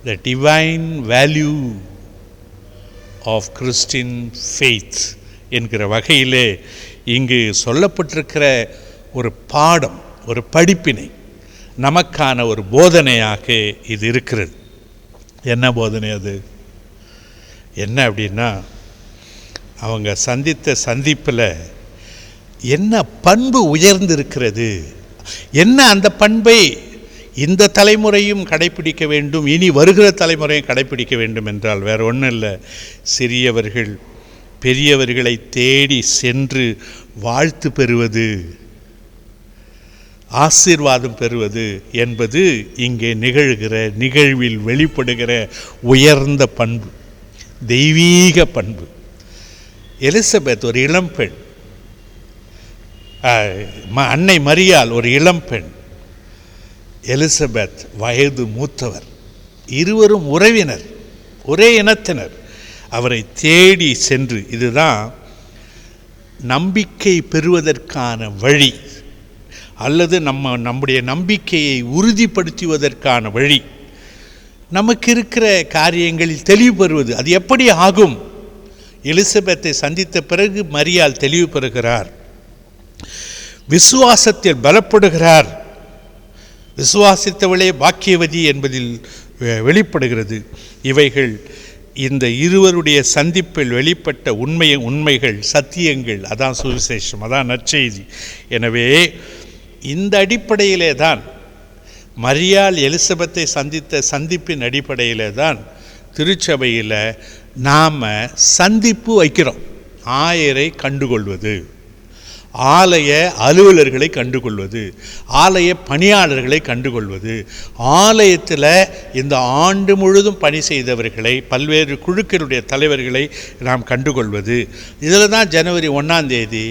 the divine value of Christian faith என்கிற வகையிலே இங்கு சொல்லப்பட்டிருக்கிற ஒரு பாடம், ஒரு படிப்பினை, நமக்கான ஒரு போதனையாக இது இருக்கிறது. என்ன போதனை அது? என்ன அப்படின்னா, அவங்க சந்தித்த சந்திப்பில் என்ன பண்பு உயர்ந்திருக்கிறது, என்ன அந்த பண்பை இந்த தலைமுறையும் கடைப்பிடிக்க வேண்டும், இனி வருகிற தலைமுறையும் கடைப்பிடிக்க வேண்டும் என்றால் வேறு ஒன்றும் இல்லை, சிறியவர்கள் பெரியவர்களை தேடி சென்று வாழ்த்து பெறுவது, ஆசீர்வாதம் பெறுவது என்பது இங்கே நிகழ்கிற நிகழ்வில் வெளிப்படுகிற உயர்ந்த பண்பு, தெய்வீக பண்பு. எலிசபெத் ஒரு இளம்பெண், அன்னை மரியாள் ஒரு இளம்பெண், எலிசபெத் வயது மூத்தவர். இருவரும் உறவினர், ஒரே இனத்தினர். அவரை தேடி சென்று, இதுதான் நம்பிக்கை பெறுவதற்கான வழி, அல்லது நம்முடைய நம்பிக்கையை உறுதிப்படுத்துவதற்கான வழி. நமக்கு இருக்கிற காரியங்களில் தெளிவு பெறுவது, அது எப்படி ஆகும்? எலிசபெத்தை சந்தித்த பிறகு மரியாள் தெளிவு பெறுகிறார், விசுவாசத்தில் பலப்படுகிறார். விசுவாசித்தவளே பாக்கியவதி என்பதில் வெளிப்படுகிறது. இவைகள் இந்த இருவருடைய சந்திப்பில் வெளிப்பட்ட உண்மைகள், சத்தியங்கள். அதான் சுவிசேஷம், அதான் நற்செய்தி. எனவே இந்த அடிப்படையிலே தான் மரியாள் எலிசபெத்தை சந்தித்த சந்திப்பின் அடிப்படையிலே தான் திருச்சபையில் நாம் சந்திப்பு வைக்கிறோம். ஆயரை கண்டுகொள்வது, ஆலய அலுவலர்களை கண்டுகொள்வது, ஆலய பணியாளர்களை கண்டுகொள்வது, ஆலயத்தில் இந்த ஆண்டு முழுதும் பணி செய்தவர்களை, பல்வேறு குழுக்களுடைய தலைவர்களை நாம் கண்டுகொள்வது. இதில் தான் ஜனவரி 1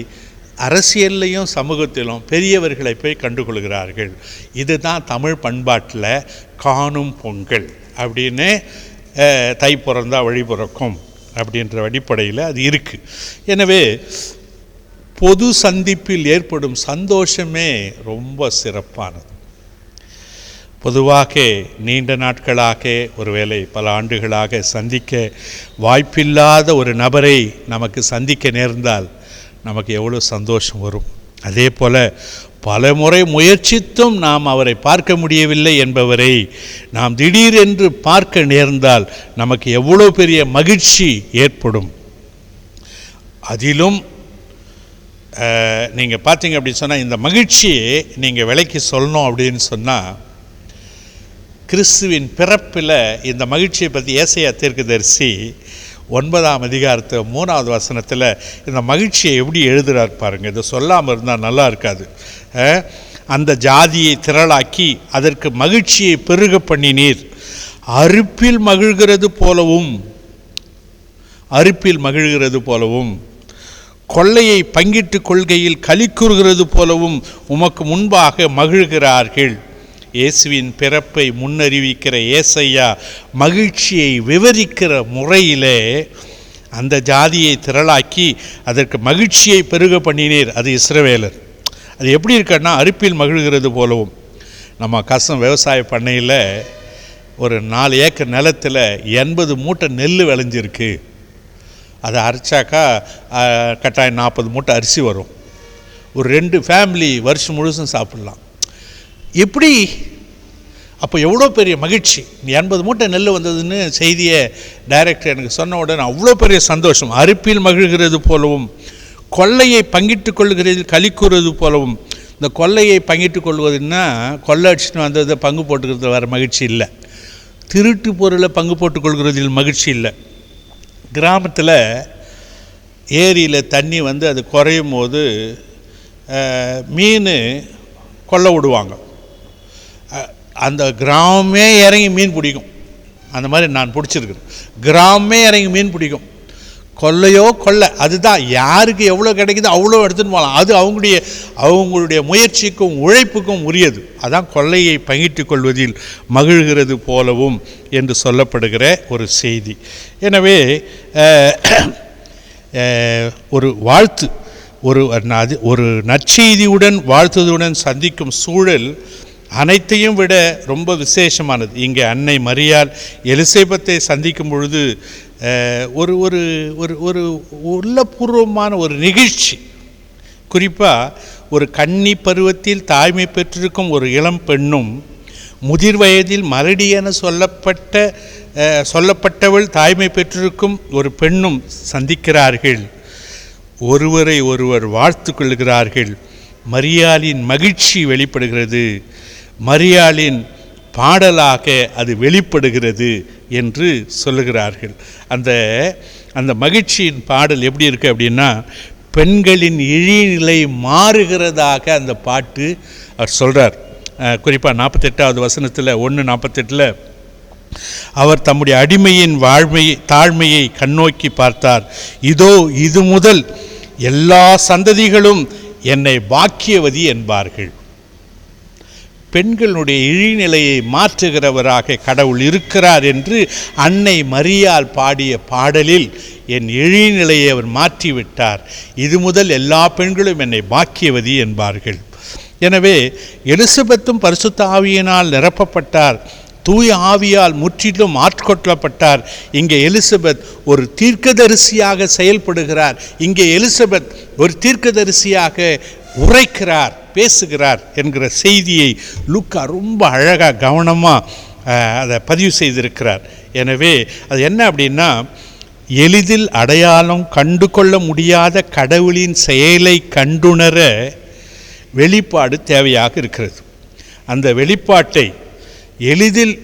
அரசியல்லையும் சமூகத்திலும் பெரியவர்களை போய் கண்டுகொள்கிறார்கள். இதுதான் தமிழ் பண்பாட்டில் காணும் பொங்கல் அப்படின்னு, தை பிறந்தா வழி பிறக்கும் அப்படின்ற அடிப்படையில் அது இருக்குது. எனவே பொது சந்திப்பில் ஏற்படும் சந்தோஷமே ரொம்ப சிறப்பானது. பொதுவாக நீண்ட நாட்களாக, ஒருவேளை பல ஆண்டுகளாக சந்திக்க வாய்ப்பில்லாத ஒரு நபரை நமக்கு சந்திக்க நேர்ந்தால் நமக்கு எவ்வளோ சந்தோஷம் வரும். அதே போல் பல முறை முயற்சித்தும் நாம் அவரை பார்க்க முடியவில்லை என்பவரை நாம் திடீரென்று பார்க்க நேர்ந்தால் நமக்கு எவ்வளோ பெரிய மகிழ்ச்சி ஏற்படும். அதிலும் நீங்கள் பார்த்தீங்க அப்படின்னு சொன்னால், இந்த மகிழ்ச்சியை நீங்கள் விலைக்கு சொல்லணும் அப்படின்னு சொன்னால், கிறிஸ்துவின் பிறப்பில் இந்த மகிழ்ச்சியை பற்றி ஏசாயா தீர்க்கதரிசி 9ஆம் அதிகாரத்தில் 3வது வசனத்தில் இந்த மகிழ்ச்சியை எப்படி எழுதுகிறார் பாருங்கள். இதை சொல்லாமல் இருந்தால் நல்லா இருக்காது. அந்த ஜாதியை திரளாக்கி அதற்கு மகிழ்ச்சியை பெருக பண்ணினீர், அறுப்பில் மகிழ்கிறது போலவும் கொள்ளையை பங்கிட்டு கொள்கையில் களி கூறுகிறது போலவும் உமக்கு முன்பாக மகிழ்கிறார்கள். இயேசுவின் பிறப்பை முன்னறிவிக்கிற ஏசையா மகிழ்ச்சியை விவரிக்கிற முறையிலே அந்த ஜாதியை திரளாக்கி அதற்கு மகிழ்ச்சியை பெருக பண்ணினீர். அது இஸ்ரவேலர். அது எப்படி இருக்குன்னா, அறுப்பில் மகிழ்கிறது போலவும். நம்ம கசம் விவசாய பண்ணையில் ஒரு 4 ஏக்கர் நிலத்தில் 80 மூட்டை நெல் விளைஞ்சிருக்கு. அதை அரைச்சாக்கா கட்டாயம் 40 மூட்டை அரிசி வரும். ஒரு 2 ஃபேமிலி வருஷம் முழுசும் சாப்பிட்லாம். எப்படி? அப்போ எவ்வளோ பெரிய மகிழ்ச்சி. 80 மூட்டை நெல் வந்ததுன்னு செய்தியை டைரக்டர் எனக்கு சொன்ன உடனே அவ்வளோ பெரிய சந்தோஷம். அறுப்பில் மகிழ்கிறது போலவும் கொள்ளையை பங்கிட்டு கொள்கிறது களி கூறுவது போலவும். இந்த கொள்ளையை பங்கிட்டு கொள்வதுன்னா கொள்ளை அடிச்சுட்டு வந்ததை பங்கு போட்டுக்கிறது வர மகிழ்ச்சி இல்லை. திருட்டு பொருளை பங்கு போட்டுக்கொள்கிறதில் மகிழ்ச்சி இல்லை. கிராமத்தில் ஏரியில் தண்ணி வந்து அது குறையும் போது மீன் கொள்ளை விடுவாங்க. அந்த கிராமமே இறங்கி மீன் பிடிக்கும். அந்த மாதிரி நான் பிடிச்சிருக்கிறேன். கிராமமே இறங்கி மீன் பிடிக்கும். கொள்ளையோ கொள்ளை, அதுதான் யாருக்கு எவ்வளோ கிடைக்குதோ அவ்வளோ எடுத்துன்னு போகலாம். அது அவங்களுடைய முயற்சிக்கும் உழைப்புக்கும் உரியது. அதான் கொள்ளையை பங்கிட்டு கொள்வதில் மகிழ்கிறது போலவும் என்று சொல்லப்படுகிற ஒரு செய்தி. எனவே ஒரு வாழ்த்து, ஒரு நற்செய்தியுடன் வாழ்த்துவதுடன் சந்திக்கும் சூழல் அனைத்தையும் விட ரொம்ப விசேஷமானது. இங்கே அன்னை மரியாள் எலிசபெத்தை சந்திக்கும் பொழுது ஒரு ஒரு ஒரு ஒரு உள்ளபூர்வமான ஒரு நிகழ்ச்சி. குறிப்பாக ஒரு கன்னி பருவத்தில் தாய்மை பெற்றிருக்கும் ஒரு இளம் பெண்ணும் முதிர் வயதில் மலடி என சொல்லப்பட்டவள் தாய்மை பெற்றிருக்கும் ஒரு பெண்ணும் சந்திக்கிறார்கள். ஒருவரை ஒருவர் வாழ்த்து கொள்கிறார்கள். மரியாளின் மகிழ்ச்சி வெளிப்படுகிறது. மரியாளின் பாடலாக அது வெளிப்படுகிறது என்று சொல்லுகிறார்கள். அந்த மகிழ்ச்சியின் பாடல் எப்படி இருக்குது அப்படின்னா, பெண்களின் இழிநிலை மாறுகிறதாக அந்த பாட்டு அவர் சொல்கிறார். குறிப்பாக 48வது வசனத்தில் 1:48 அவர் தம்முடைய அடிமையின் தாழ்மையை கண்ணோக்கி பார்த்தார். இதோ இது முதல் எல்லா சந்ததிகளும் என்னை பாக்கியவதி என்பார்கள். பெண்களுடைய இழிநிலையை மாற்றுகிறவராக கடவுள் இருக்கிறார் என்று அன்னை மரியாள் பாடிய பாடலில் என் இழிநிலையை அவர் மாற்றிவிட்டார். இது முதல் எல்லா பெண்களும் என்னை பாக்கியவதி என்பார்கள். எனவே எலிசபெத்தும் பரிசுத்த ஆவியினால் நிரப்பப்பட்டார். தூய ஆவியால் முற்றிலும் ஆட்கொள்ளப்பட்டார். இங்கே எலிசபெத் ஒரு தீர்க்கதரிசியாக செயல்படுகிறார். இங்கே எலிசபெத் ஒரு தீர்க்கதரிசியாக உரைக்கிறார், பேசுகிறார் என்கிற செய்தியை லூக்கா ரொம்ப அழகாக கவனமாக அதை பதிவு செய்திருக்கிறார். எனவே அது என்ன அப்படின்னா, எளிதில் அடையாளம் கண்டு கொள்ள முடியாத கடவுளின் செயலை கண்டுணர வெளிப்பாடு தேவையாக இருக்கிறது. அந்த வெளிப்பாட்டை எளிதில்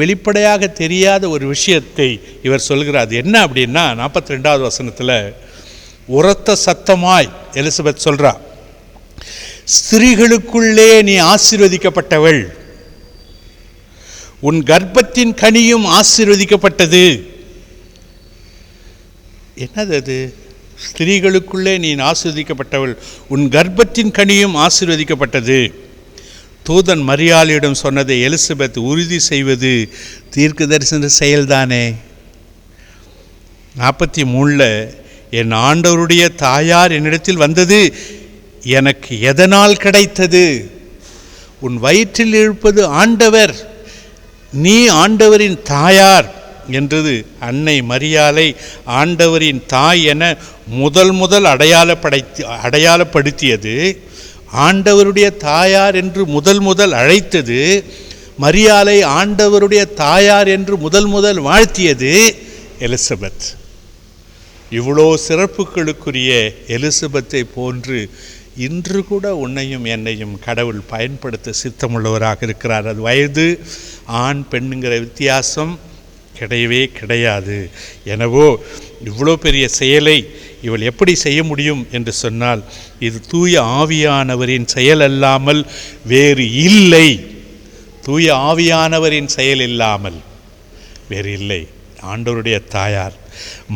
வெளிப்படையாக தெரியாத ஒரு விஷயத்தை இவர் சொல்கிறார். அது என்ன அப்படின்னா, 42வது வசனத்தில் உரத்த சத்தமாய் எலிசபெத் சொல்றா, ஸ்திரீகளுக்குள்ளே நீ ஆசீர்வதிக்கப்பட்டவள், உன் கர்ப்பத்தின் கனியும் ஆசீர்வதிக்கப்பட்டது. என்னது அது? ஸ்திரீகளுக்குள்ளே நீ ஆசீர்வதிக்கப்பட்டவள், உன் கர்ப்பத்தின் கனியும் ஆசீர்வதிக்கப்பட்டது. தூதன் மரியாளிடம் சொன்னதை எலிசபெத் உறுதி செய்வது தீர்க்க தரிசன செயல்தானே. 43 என் ஆண்டவருடைய தாயார் என்னிடத்தில் வந்தது எனக்கு எதனால் கிடைத்தது? உன் வயிற்றில் இருப்பது ஆண்டவர், நீ ஆண்டவரின் தாயார் என்றது அன்னை மரியாளை ஆண்டவரின் தாய் என முதல் அடையாளப்படுத்தியது. ஆண்டவருடைய தாயார் என்று முதல் அழைத்தது. மரியாளை ஆண்டவருடைய தாயார் என்று முதல் வாழ்த்தியது எலிசபெத். இவ்வளோ சிறப்புகளுக்குரிய எலிசபெத்தை போன்று இன்று கூட உன்னையும் என்னையும் கடவுள் பயன்படுத்த சித்தமுள்ளவராக இருக்கிறார். அது வயது ஆண் பெண்ணுங்கிற வித்தியாசம் கிடையவே கிடையாது. எனவோ இவ்வளோ பெரிய செயலை இவள் எப்படி செய்ய முடியும் என்று சொன்னால், இது தூய ஆவியானவரின் செயல் அல்லாமல் வேறு இல்லை. தூய ஆவியானவரின் செயல் இல்லாமல் வேறு இல்லை. ஆண்டவருடைய தாயார்.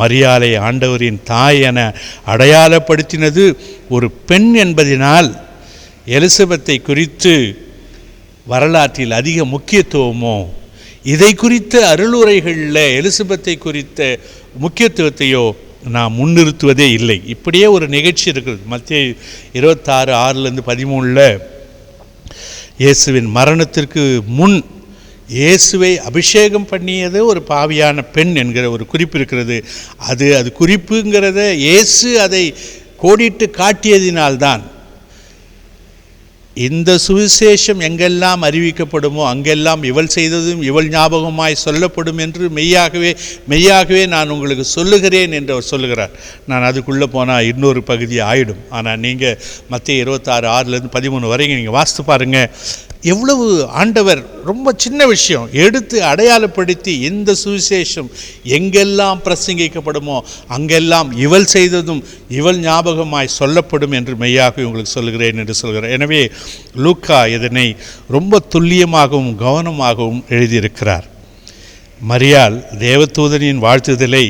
மரியாளை ஆண்டவரின் தாய் என அடையாளப்படுத்தினது ஒரு பெண் என்பதினால் எலிசபெத்தை குறித்து வரலாற்றில் அதிக முக்கியத்துவமோ, இதை குறித்த அருளுரைகளில் எலிசபெத்தை குறித்த முக்கியத்துவத்தையோ நாம் முன்னிறுத்துவதே இல்லை. இப்படியே ஒரு நிகழ்ச்சி இருக்கிறது. மத்தேயு 26:6-13 இயேசுவின் மரணத்திற்கு முன் இயேசுவை அபிஷேகம் பண்ணியது ஒரு பாவியான பெண் என்கிற ஒரு குறிப்பு இருக்கிறது. அது குறிப்புங்கிறத இயேசு அதை கோடிட்டு காட்டியதினால்தான் இந்த சுவிசேஷம் எங்கெல்லாம் அறிவிக்கப்படுமோ அங்கெல்லாம் இவள் செய்ததும் இவள் ஞாபகமாய் சொல்லப்படும் என்று மெய்யாகவே நான் உங்களுக்கு சொல்லுகிறேன் என்று அவர் சொல்லுகிறார். நான் அதுக்குள்ளே போனால் இன்னொரு பகுதி ஆயிடும். ஆனால் நீங்கள் மத்தேயு 26:6-13 வரைக்கும் நீங்கள் வாசித்து பாருங்கள். எவ்வளவு ஆண்டவர் ரொம்ப சின்ன விஷயம் எடுத்து அடையாளப்படுத்தி இந்த சுவிசேஷம் எங்கெல்லாம் பிரசங்கிக்கப்படுமோ அங்கெல்லாம் இவள் செய்ததும் இவள் ஞாபகமாய் சொல்லப்படும் என்று மெய்யாக உங்களுக்கு சொல்லுகிறேன் என்று சொல்கிறார். எனவே லூக்கா இதனை ரொம்ப துல்லியமாகவும் கவனமாகவும் எழுதியிருக்கிறார். மரியாள் தேவதூதனின் வாழ்த்துதலை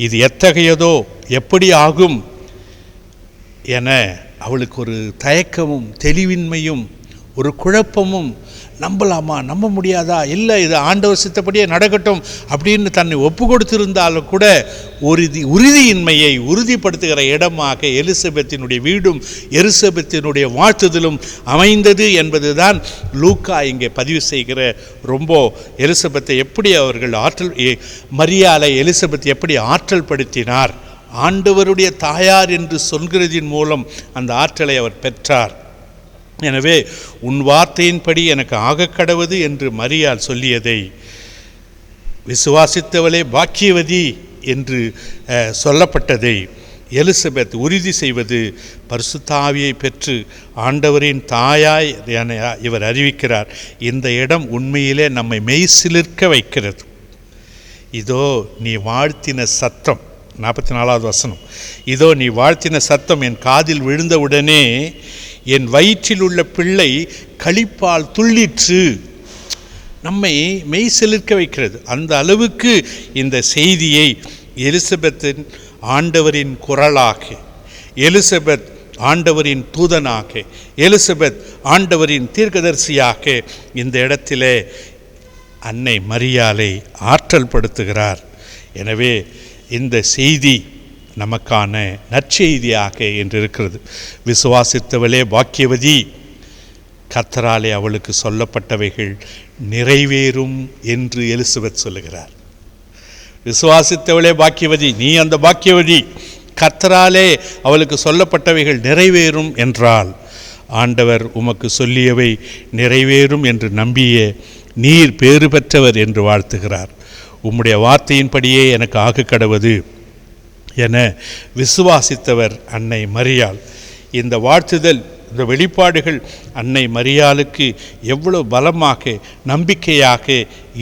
இது எத்தகையதோ எப்படி ஆகும் என அவளுக்கு ஒரு தயக்கமும் தெளிவின்மையும் ஒரு குழப்பமும், நம்பலாமா நம்ப முடியாதா, இல்லை இது ஆண்டவர் சித்தப்படியே நடக்கட்டும் அப்படின்னு தன்னை ஒப்பு கொடுத்திருந்தாலும் கூட உறுதியின்மையை உறுதிப்படுத்துகிற இடமாக எலிசபெத்தினுடைய வீடும் எலிசபெத்தினுடைய வாழ்த்துதலும் அமைந்தது என்பதுதான் லூக்கா இங்கே பதிவு செய்கிற ரொம்ப எலிசபெத்தை எப்படி அவர்கள் மரியாளை எலிசபெத் எப்படி ஆற்றல் படுத்தினார், ஆண்டவருடைய தாயார் என்று சொல்கிறதின் மூலம் அந்த ஆற்றலை அவர் பெற்றார். எனவே உன் வார்த்தையின்படி எனக்கு ஆகக்கடவது என்று மரியாள் சொல்லியதை விசுவாசித்தவளே பாக்கியவதி என்று சொல்லப்பட்டதை எலிசபெத் உறுதி செய்வது பரிசுத்த ஆவியை பெற்று ஆண்டவரின் தாயாய் என இவர் அறிவிக்கிறார். இந்த இடம் உண்மையிலே நம்மை மெய்சிலிர்க்க வைக்கிறது. இதோ நீ வாழ்த்தின சத்தம், 44வது வசனம், இதோ நீ வாழ்த்தின சத்தம் என் காதில் விழுந்தவுடனே என் வயிற்றில் உள்ள பிள்ளை களிப்பால் துள்ளிற்று. நம்மை மெய் செலுக்க வைக்கிறது. அந்த அளவுக்கு இந்த செய்தியை எலிசபெத்தின் ஆண்டவரின் குரலாக, எலிசபெத் ஆண்டவரின் தூதனாக, எலிசபெத் ஆண்டவரின் தீர்க்கதரிசியாக இந்த இடத்திலே அன்னை மரியாளை ஆற்றல் படுத்துகிறார். எனவே இந்த செய்தி நமக்கான நற்செய்தியாக என்று இருக்கிறது. விசுவாசித்தவளே பாக்கியவதி, கர்த்தராலே அவளுக்கு சொல்லப்பட்டவைகள் நிறைவேறும் என்று எலிசபெத் சொல்லுகிறார். விசுவாசித்தவளே பாக்கியவதி, நீ அந்த பாக்கியவதி, கர்த்தராலே அவளுக்கு சொல்லப்பட்டவைகள் நிறைவேறும் என்றால் ஆண்டவர் உமக்கு சொல்லியவை நிறைவேறும் என்று நம்பிய நீர் பேறு பெற்றவர் என்று வாழ்த்துகிறார். உம்முடைய வார்த்தையின்படியே எனக்கு ஆகக்கடவது என விசுவாசித்தவர் அன்னை மரியாள். இந்த வாழ்த்துதல், இந்த வெளிப்பாடுகள் அன்னை மரியாளுக்கு எவ்வளவு பலமாக நம்பிக்கையாக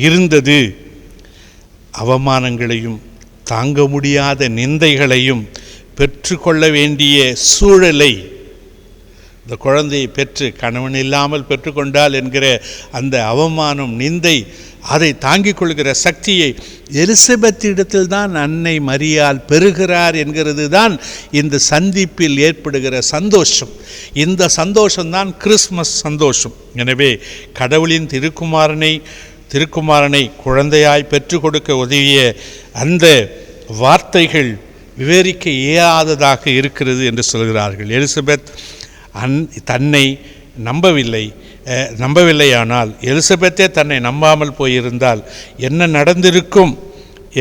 இருந்தது. அவமானங்களையும் தாங்க முடியாத நிந்தைகளையும் பெற்றுக்கொள்ள வேண்டிய சூழலை, இந்த குழந்தையை பெற்று கணவன் இல்லாமல் பெற்றுக்கொண்டால் என்கிற அந்த அவமானம், நிந்தை, அதை தாங்கிக் கொள்கிற சக்தியை எலிசபெத்திடத்தில் தான் அன்னை மரியாள் பெறுகிறார் என்கிறது தான் இந்த சந்திப்பில் ஏற்படுகிற சந்தோஷம். இந்த சந்தோஷம்தான் கிறிஸ்மஸ் சந்தோஷம். எனவே கடவுளின் திருக்குமாரனை குழந்தையாய் பெற்றுக் கொடுக்க உதவிய அந்த வார்த்தைகள் விவரிக்க இயலாததாக இருக்கிறது என்று சொல்கிறார்கள். எலிசபெத் தன்னை நம்பவில்லையானால், எலிசபெத்தே தன்னை நம்பாமல் போயிருந்தால் என்ன நடந்திருக்கும்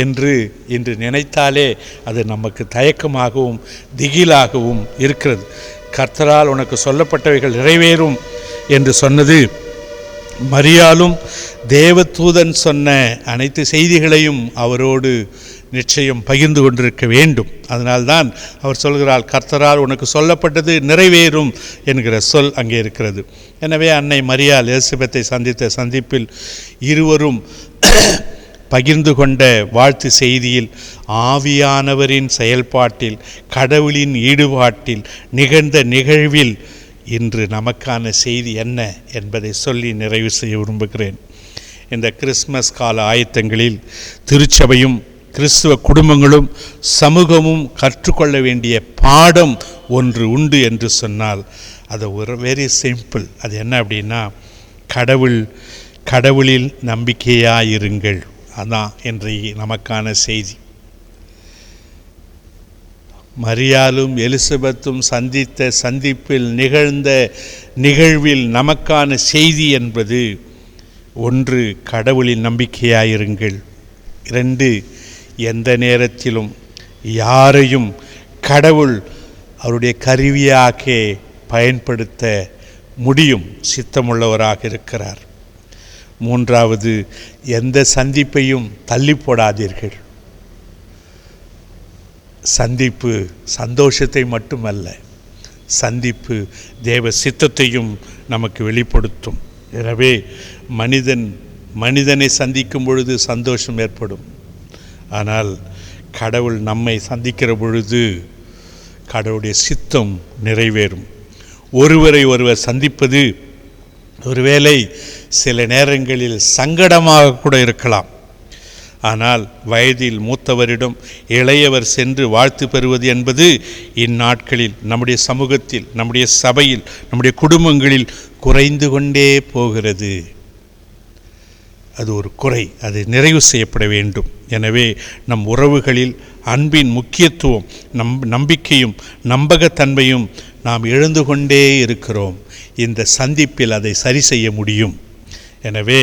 என்று இன்று நினைத்தாலே அது நமக்கு தயக்கமாகவும் திகிலாகவும் இருக்கிறது. கர்த்தரால் உனக்கு சொல்லப்பட்டவைகள் நிறைவேறும் என்று சொன்னது மரியாளும் தேவதூதன் சொன்ன அனைத்து செய்திகளையும் அவரோடு நிச்சயம் பகிர்ந்து கொண்டிருக்க வேண்டும். அதனால்தான் அவர் சொல்கிறார், கர்த்தரால் உனக்கு சொல்லப்பட்டது நிறைவேறும் என்கிற சொல் அங்கே இருக்கிறது. எனவே அன்னை மரியாள் எலிசபெத்தை சந்தித்த சந்திப்பில் இருவரும் பகிர்ந்து கொண்ட வாழ்த்து செய்தியில் ஆவியானவரின் செயல்பாட்டில், கடவுளின் ஈடுபாட்டில் நிகழ்ந்த நிகழ்வில் இன்று நமக்கான செய்தி என்ன என்பதை சொல்லி நிறைவு செய்ய விரும்புகிறேன். இந்த கிறிஸ்மஸ் கால ஆயத்தங்களில் திருச்சபையும் கிறிஸ்துவ குடும்பங்களும் சமூகமும் கற்றுக்கொள்ள வேண்டிய பாடம் ஒன்று உண்டு என்று சொன்னால் அது ஒரு வெரி சிம்பிள். அது என்ன அப்படின்னா, கடவுளில் நம்பிக்கையாயிருங்கள். அதான் இன்றைய நமக்கான செய்தி. மரியாளும் எலிசபெத்தும் சந்தித்த சந்திப்பில் நிகழ்ந்த நிகழ்வில் நமக்கான செய்தி என்பது, 1, கடவுளில் நம்பிக்கையாயிருங்கள். 2, எந்த நேரத்திலும் யாரையும் கடவுள் அவருடைய கருவியாக பயன்படுத்த முடியும், சித்தமுள்ளவராக இருக்கிறார். 3வது, எந்த சந்திப்பையும் தள்ளி போடாதீர்கள். சந்திப்பு சந்தோஷத்தை மட்டுமல்ல, சந்திப்பு தேவ சித்தத்தையும் நமக்கு வெளிப்படுத்தும். எனவே மனிதனை சந்திக்கும் பொழுது சந்தோஷம் ஏற்படும். ஆனால் கடவுள் நம்மை சந்திக்கிற பொழுது கடவுளுடைய சித்தம் நிறைவேறும். ஒருவரை ஒருவர் சந்திப்பது ஒருவேளை சில நேரங்களில் சங்கடமாக கூட இருக்கலாம். ஆனால் வயதில் மூத்தவரிடம் இளையவர் சென்று வாழ்த்து பெறுவது என்பது இந்நாட்களில் நம்முடைய சமூகத்தில், நம்முடைய சபையில், நம்முடைய குடும்பங்களில் குறைந்து கொண்டே போகிறது. அது ஒரு குறை, அது நிறைவு செய்யப்பட வேண்டும். எனவே நம் உறவுகளில் அன்பின் முக்கியத்துவம், நம்பிக்கையும் நம்பகத்தன்மையும் நாம் இழந்து கொண்டே இருக்கிறோம். இந்த சந்திப்பில் அதை சரி செய்ய முடியும். எனவே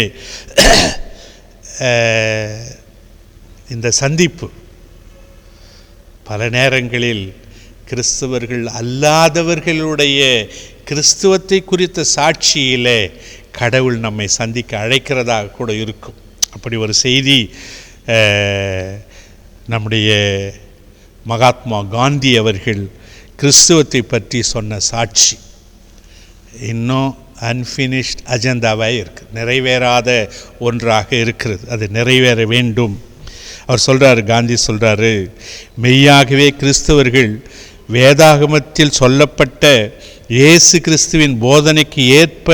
இந்த சந்திப்பு பல நேரங்களில் கிறிஸ்தவர்கள் அல்லாதவர்களுடைய கிறிஸ்துவத்தை குறித்த சாட்சியிலே கடவுள் நம்மை சந்திக்க அழைக்கிறதாக கூட இருக்கும். அப்படி ஒரு செய்தி நம்முடைய மகாத்மா காந்தி அவர்கள் கிறிஸ்துவத்தை பற்றி சொன்ன சாட்சி இன்னும் அன்ஃபினிஷ்ட் அஜெண்டாவாக இருக்குது, நிறைவேறாத ஒன்றாக இருக்கிறது. அது நிறைவேற வேண்டும். அவர் சொல்கிறார், காந்தி சொல்கிறாரு, மெய்யாகவே கிறிஸ்தவர்கள் வேதாகமத்தில் சொல்லப்பட்ட இயேசு கிறிஸ்துவின் போதனைக்கு ஏற்ப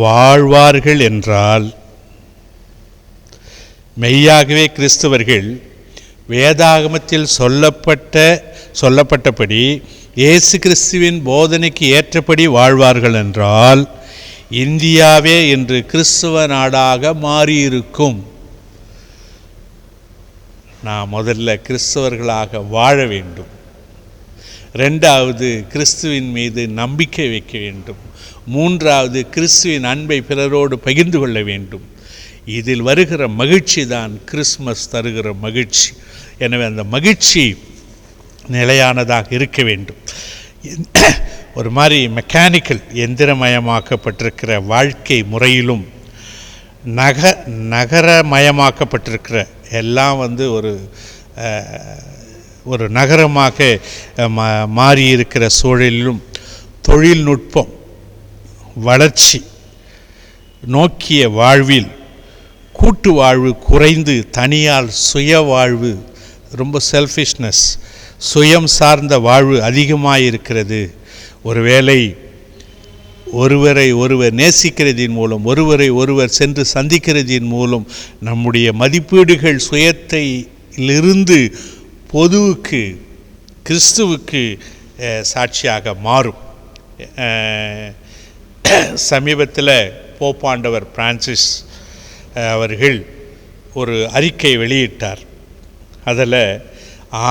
வாழ்வார்கள் என்றால், மெய்யாகவே கிறிஸ்தவர்கள் வேதாகமத்தில் சொல்லப்பட்டபடி இயேசு கிறிஸ்துவின் போதனைக்கு ஏற்றபடி வாழ்வார்கள் என்றால், இந்தியாவே இன்று கிறிஸ்துவ நாடாக மாறியிருக்கும். நாம் முதல்ல கிறிஸ்தவர்களாக வாழ வேண்டும். 2வது, கிறிஸ்துவின் மீது நம்பிக்கை வைக்க வேண்டும். 3வது, கிறிஸ்துவின் அன்பை பிறரோடு பகிர்ந்து கொள்ள வேண்டும். இதில் வருகிற மகிழ்ச்சி தான் கிறிஸ்மஸ் தருகிற மகிழ்ச்சி. எனவே அந்த மகிழ்ச்சி நிலையானதாக இருக்க வேண்டும். ஒரு மாதிரி மெக்கானிக்கல், எந்திரமயமாக்கப்பட்டிருக்கிற வாழ்க்கை முறையிலும் நகரமயமாக்கப்பட்டிருக்கிற எல்லாம் ஒரு நகரமாக மாறியிருக்கிற சூழலிலும் தொழில்நுட்பம் வளர்ச்சி நோக்கிய வாழ்வில் கூட்டு வாழ்வு குறைந்து தனியால் சுய வாழ்வு, ரொம்ப செல்ஃபிஷ்னஸ், சுயம் சார்ந்த வாழ்வு அதிகமாயிருக்கிறது. ஒருவேளை ஒருவரை ஒருவர் நேசிக்கிறதின் மூலம், ஒருவரை ஒருவர் சென்று சந்திக்கிறதின் மூலம் நம்முடைய மதிப்பீடுகள் சுயத்திலிருந்து பொதுவுக்கு, கிறிஸ்துவுக்கு சாட்சியாக மாறும். சமீபத்தில் போப்பாண்டவர் பிரான்சிஸ் அவர்கள் ஒரு அறிக்கை வெளியிட்டார். அதில்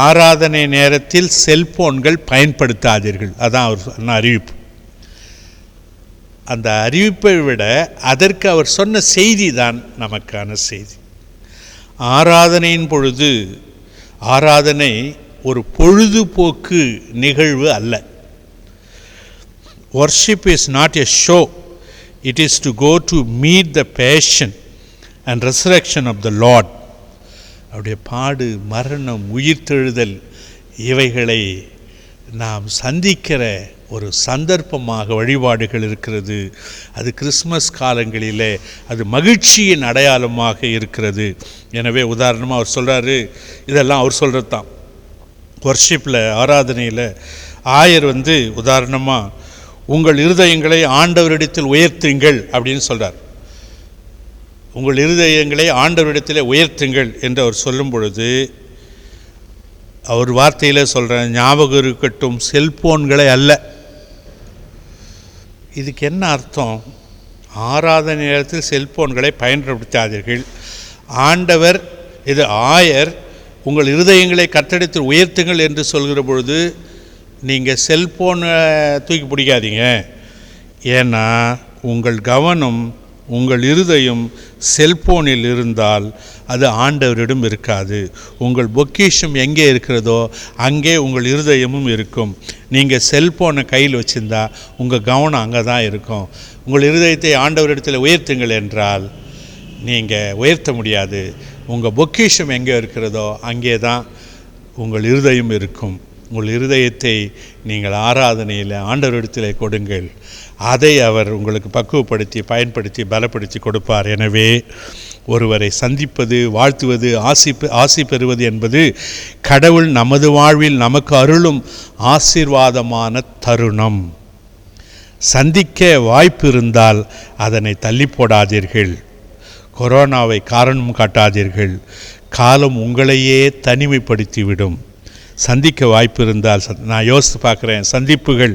ஆராதனை நேரத்தில் செல்போன்கள் பயன்படுத்தாதீர்கள், அதான் அவர் சொன்ன அறிவிப்பு. அந்த அறிவிப்பை விட அதற்கு அவர் சொன்ன செய்தி தான் நமக்கான செய்தி. ஆராதனையின் பொழுது ஆராதனை ஒரு பொழுதுபோக்கு நிகழ்வு அல்ல. Worship is not a show. It is to go to meet the passion and resurrection of the Lord. அவருடைய பாடு, மரணம், உயிர்த்தெழுதல் இவைகளை நாம் சந்திக்கிற ஒரு சந்தர்ப்பமாக வழிபாடுகள் இருக்கிறது. அது கிறிஸ்மஸ் காலங்களிலே அது மகிழ்ச்சியின் அடையாளமாக இருக்கிறது. எனவே உதாரணமாக அவர் சொல்கிறாரு, இதெல்லாம் அவர் சொல்கிறது தான். வர்ஷிப்பில், ஆராதனையில் ஆயர் உதாரணமாக உங்கள் இருதயங்களை ஆண்டவரிடத்தில் உயர்த்துங்கள் அப்படின்னு சொல்கிறார். உங்கள் இருதயங்களை ஆண்டவரிடத்தில் உயர்த்துங்கள் என்று அவர் சொல்லும் பொழுது அவர் வார்த்தையில் சொல்கிறேன், ஞாபகம் இருக்கட்டும், செல்போன்களை அல்ல. இதுக்கு என்ன அர்த்தம்? ஆராதனை நேரத்தில் செல்போன்களை பயன்படுத்தாதீர்கள். ஆண்டவர் இது ஆயர் உங்கள் இருதயங்களை கர்த்தரிடத்தில் உயர்த்துங்கள் என்று சொல்கிற பொழுது நீங்கள் செல்போனை தூக்கி பிடிக்காதீங்க. ஏன்னா உங்கள் கவனம், உங்கள் இருதயம் செல்போனில் இருந்தால் அது ஆண்டவரிடம் இருக்காது. உங்கள் பொக்கிஷம் எங்கே இருக்கிறதோ அங்கே உங்கள் இருதயமும் இருக்கும். நீங்கள் செல்போனை கையில் வச்சுருந்தா உங்கள் கவனம் அங்கே தான் இருக்கும். உங்கள் இருதயத்தை ஆண்டவரிடத்தில் உயர்த்துங்கள் என்றால் நீங்கள் உயர்த்த முடியாது. உங்கள் பொக்கிஷம் எங்கே இருக்கிறதோ அங்கே தான் உங்கள் இருதயம் இருக்கும். உங்கள் இருதயத்தை நீங்கள் ஆராதனையில் ஆண்டவரிடத்தில் கொடுங்கள். அதை அவர் உங்களுக்கு பக்குவப்படுத்தி பயன்படுத்தி பலப்படுத்தி கொடுப்பார். எனவே ஒருவரை சந்திப்பது, வாழ்த்துவது, ஆசி பெறுவது என்பது கடவுள் நமது வாழ்வில் நமக்கு அருளும் ஆசீர்வாதமான தருணம். சந்திக்க வாய்ப்பு இருந்தால் அதனை தள்ளி போடாதீர்கள். கொரோனாவை காரணம் காட்டாதீர்கள். காலம் உங்களையே தனிமைப்படுத்திவிடும். சந்திக்க வாய்ப்பு இருந்தால் நான் யோசித்து பார்க்குறேன். சந்திப்புகள்,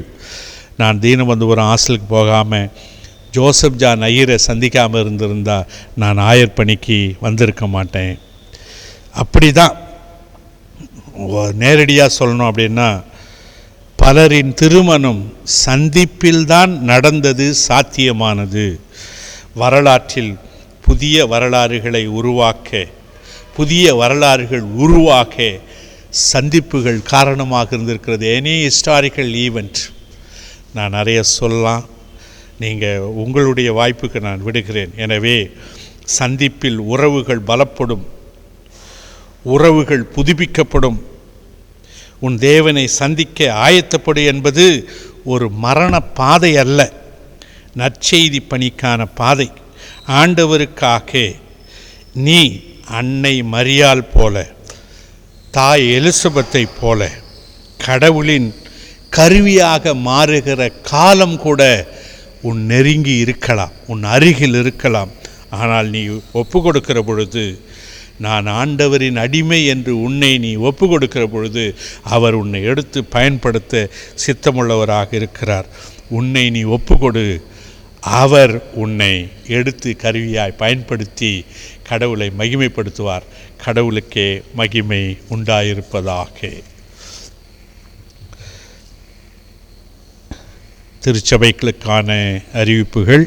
நான் தீனபந்துபுரம் ஹாஸ்டலுக்கு போகாமல் ஜோசப் ஜான் ஐயரை சந்திக்காமல் இருந்திருந்தால் நான் ஆயர் பணிக்கு வந்திருக்க மாட்டேன். அப்படி தான் நேரடியாக சொல்லணும் அப்படின்னா, பலரின் திருமணம் சந்திப்பில்தான் நடந்தது, சாத்தியமானது. வரலாற்றில் புதிய வரலாறுகளை உருவாக்க, புதிய வரலாறுகள் உருவாக்க சந்திப்புகள் காரணமாக இருந்திருக்கிறது. எனி ஹிஸ்டாரிக்கல் ஈவெண்ட் நான் நிறைய சொல்லலாம். நீங்கள் உங்களுடைய வாய்ப்புக்கு நான் விடுகிறேன். எனவே சந்திப்பில் உறவுகள் பலப்படும், உறவுகள் புதுப்பிக்கப்படும். உன் தேவனை சந்திக்க ஆயத்தப்படு என்பது ஒரு மரண பாதை அல்ல, நற்செய்தி பணிக்கான பாதை. ஆண்டவருக்காக நீ அன்னை மரியாள் போல, தாய் எலிசபெத்தை போல கடவுளின் கருவியாக மாறுகிற காலம் கூட உன் நெருங்கி இருக்கலாம், உன் அருகில் இருக்கலாம். ஆனால் நீ ஒப்பு கொடுக்கிற பொழுது, நான் ஆண்டவரின் அடிமை என்று உன்னை நீ ஒப்பு கொடுக்கிற பொழுது அவர் உன்னை எடுத்து பயன்படுத்த சித்தமுள்ளவராக இருக்கிறார். உன்னை நீ ஒப்புக்கொடு, அவர் உன்னை எடுத்து கருவியாய் பயன்படுத்தி கடவுளை மகிமைப்படுத்துவார். கடவுளுக்கே மகிமை உண்டாயிருப்பதாக. திருச்சபைகளுக்கான அறிவிப்புகள்.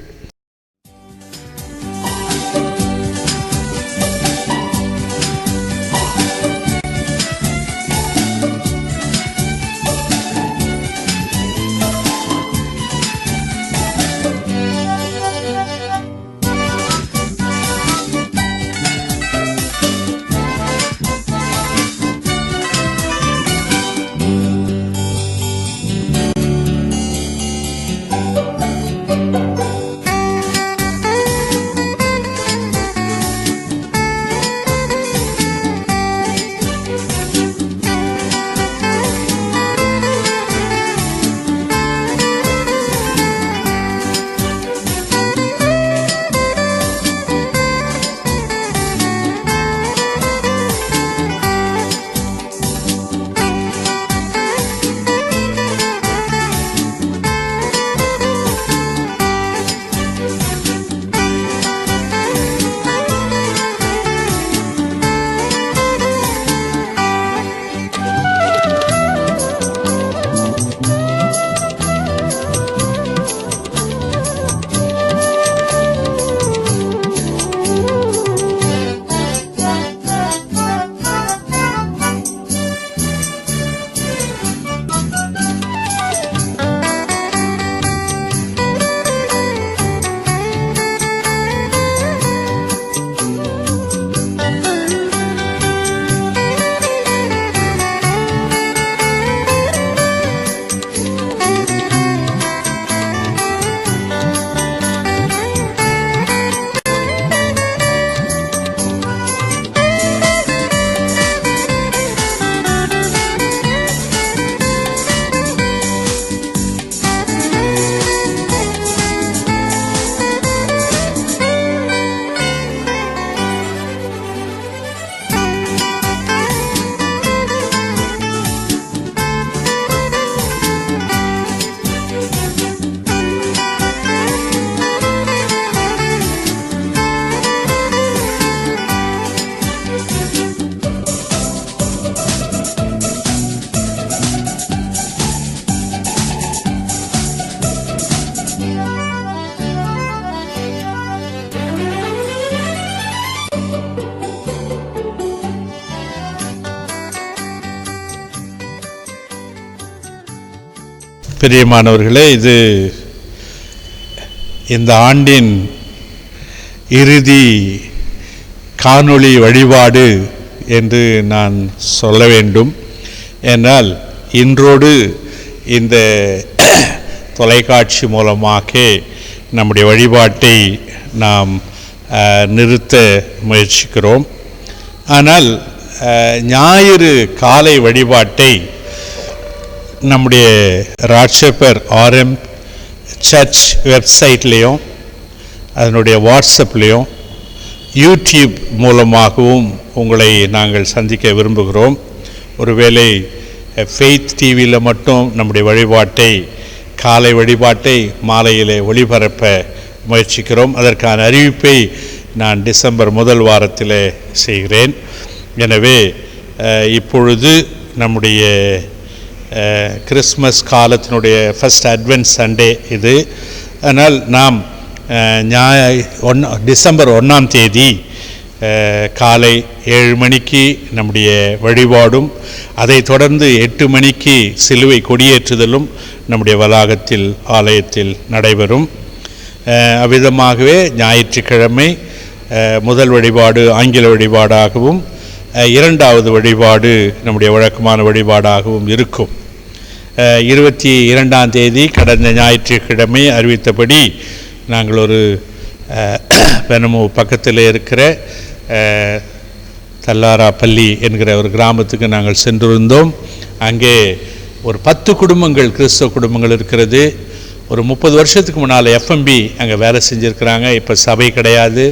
பிரியமானவர்களே, இது இந்த ஆண்டின் இறுதி காணொளி வழிபாடு என்று நான் சொல்ல வேண்டும். ஏனால் இன்றோடு இந்த தொலைக்காட்சி மூலமாக நம்முடைய வழிபாட்டை நாம் நிறுத்த முயற்சிக்கிறோம். ஆனால் ஞாயிறு காலை வழிபாட்டை நம்முடைய ராட்சப்பர் RM சர்ச் வெப்சைட்லேயும் அதனுடைய வாட்ஸ்அப்லேயும் யூடியூப் மூலமாகவும் உங்களை நாங்கள் சந்திக்க விரும்புகிறோம். ஒருவேளை ஃபெய்த் டிவியில் மட்டும் நம்முடைய வழிபாட்டை காலை வழிபாட்டை மாலையிலே ஒளிபரப்ப முயற்சிக்கிறோம். அதற்கான அறிவிப்பை நான் டிசம்பர் முதல் வாரத்தில் செய்கிறேன். எனவே இப்பொழுது நம்முடைய கிறிஸ்மஸ் காலத்தினுடைய ஃபஸ்ட் அட்வென்ட் சண்டே இது. அதனால் நாம் டிசம்பர் 1ஆம் தேதி காலை 7 மணிக்கு நம்முடைய வழிபாடும், அதை தொடர்ந்து 8 மணிக்கு சிலுவை கொடியேற்றுதலும் நம்முடைய வளாகத்தில் ஆலயத்தில் நடைபெறும். அவ்விதமாகவே ஞாயிற்றுக்கிழமை முதல் வழிபாடு ஆங்கில வழிபாடாகவும், இரண்டாவது வழிபாடு நம்முடைய வழக்கமான வழிபாடாகவும் இருக்கும். 22ஆம் தேதி கடந்த ஞாயிற்றுக்கிழமை அறிவித்தபடி நாங்கள் ஒரு பெனமு பக்கத்தில் இருக்கிற தல்லாராப்பள்ளி என்கிற ஒரு கிராமத்துக்கு நாங்கள் சென்றிருந்தோம். அங்கே ஒரு 10 குடும்பங்கள், கிறிஸ்தவ குடும்பங்கள் இருக்கிறது. ஒரு 30 வருஷத்துக்கு முன்னால் FMB அங்கே வேலை செஞ்சுருக்கிறாங்க. இப்போ சபை கிடையாது,